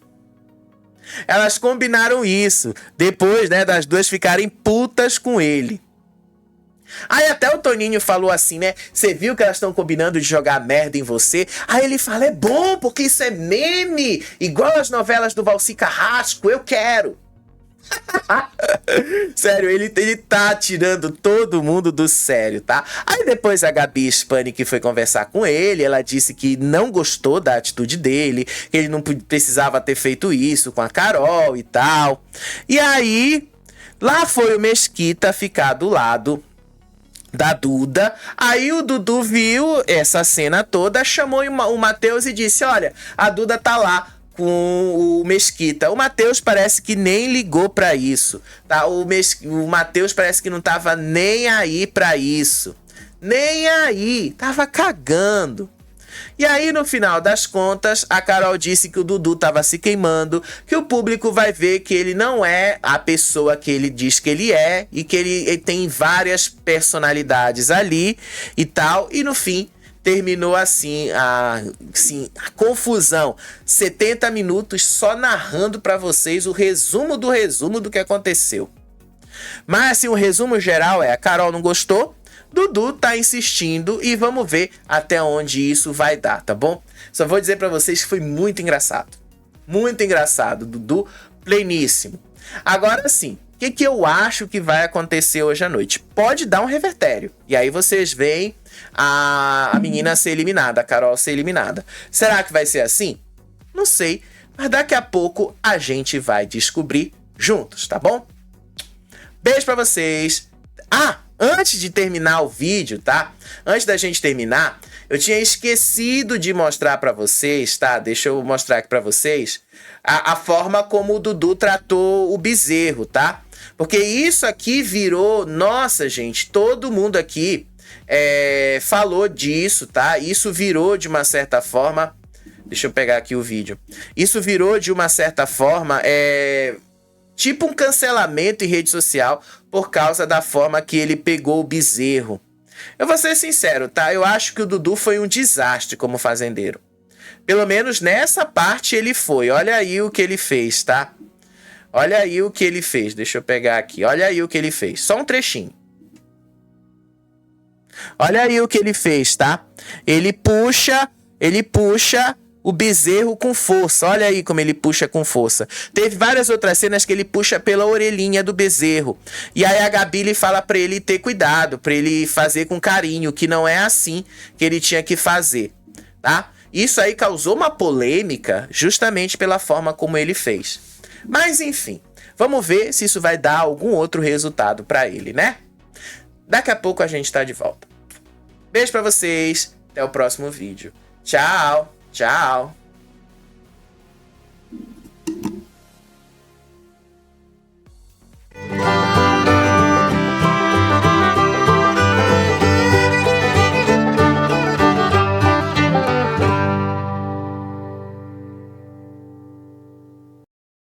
Speaker 1: Elas combinaram isso, depois, né, das duas ficarem putas com ele. Aí até o Toninho falou assim, né? Você viu que elas estão combinando de jogar merda em você? Aí ele fala, é bom, porque isso é meme, igual as novelas do Valci Carrasco, eu quero. Sério, ele tá tirando todo mundo do sério, tá? Aí depois a Gabi Spanik foi conversar com ele, ela disse que não gostou da atitude dele, que ele não precisava ter feito isso com a Carol e tal. E aí, lá foi o Mesquita ficar do lado da Duda. Aí o Dudu viu essa cena toda, chamou o Mateus e disse, olha, a Duda tá lá com o Mesquita. O Mateus parece que nem ligou pra isso, tá? O Mateus parece que não tava nem aí pra isso. Nem aí, tava cagando. E aí, no final das contas, a Carol disse que o Dudu tava se queimando, que o público vai ver que ele não é a pessoa que ele diz que ele é, e que ele tem várias personalidades ali e tal, e no fim terminou assim a confusão. 70 minutos só narrando pra vocês o resumo do que aconteceu. Mas assim, o resumo geral é: a Carol não gostou, Dudu tá insistindo e vamos ver até onde isso vai dar, tá bom? Só vou dizer pra vocês que foi muito engraçado. Muito engraçado, Dudu pleníssimo. Agora sim, o que eu acho que vai acontecer hoje à noite? Pode dar um revertério. E aí vocês veem a menina ser eliminada, a Carol ser eliminada. Será que vai ser assim? Não sei, mas daqui a pouco a gente vai descobrir juntos, tá bom? Beijo pra vocês. Antes de terminar o vídeo, tá? Antes da gente terminar, eu tinha esquecido de mostrar pra vocês, tá? Deixa eu mostrar aqui pra vocês a forma como o Dudu tratou o bezerro, tá? Porque isso aqui virou... Nossa, gente, todo mundo aqui falou disso, tá? Isso virou de uma certa forma... Deixa eu pegar aqui o vídeo. Isso virou de uma certa forma... tipo um cancelamento em rede social por causa da forma que ele pegou o bezerro. Eu vou ser sincero, tá? Eu acho que o Dudu foi um desastre como fazendeiro. Pelo menos nessa parte ele foi. Olha aí o que ele fez, tá? Olha aí o que ele fez. Deixa eu pegar aqui. Olha aí o que ele fez. Só um trechinho. Olha aí o que ele fez, tá? Ele puxa o bezerro com força. Olha aí como ele puxa com força. Teve várias outras cenas que ele puxa pela orelhinha do bezerro. E aí a Gabi lhe fala pra ele ter cuidado, pra ele fazer com carinho, que não é assim que ele tinha que fazer, tá? Isso aí causou uma polêmica justamente pela forma como ele fez. Mas enfim, vamos ver se isso vai dar algum outro resultado pra ele, né? Daqui a pouco a gente tá de volta. Beijo pra vocês, até o próximo vídeo. Tchau! Tchau!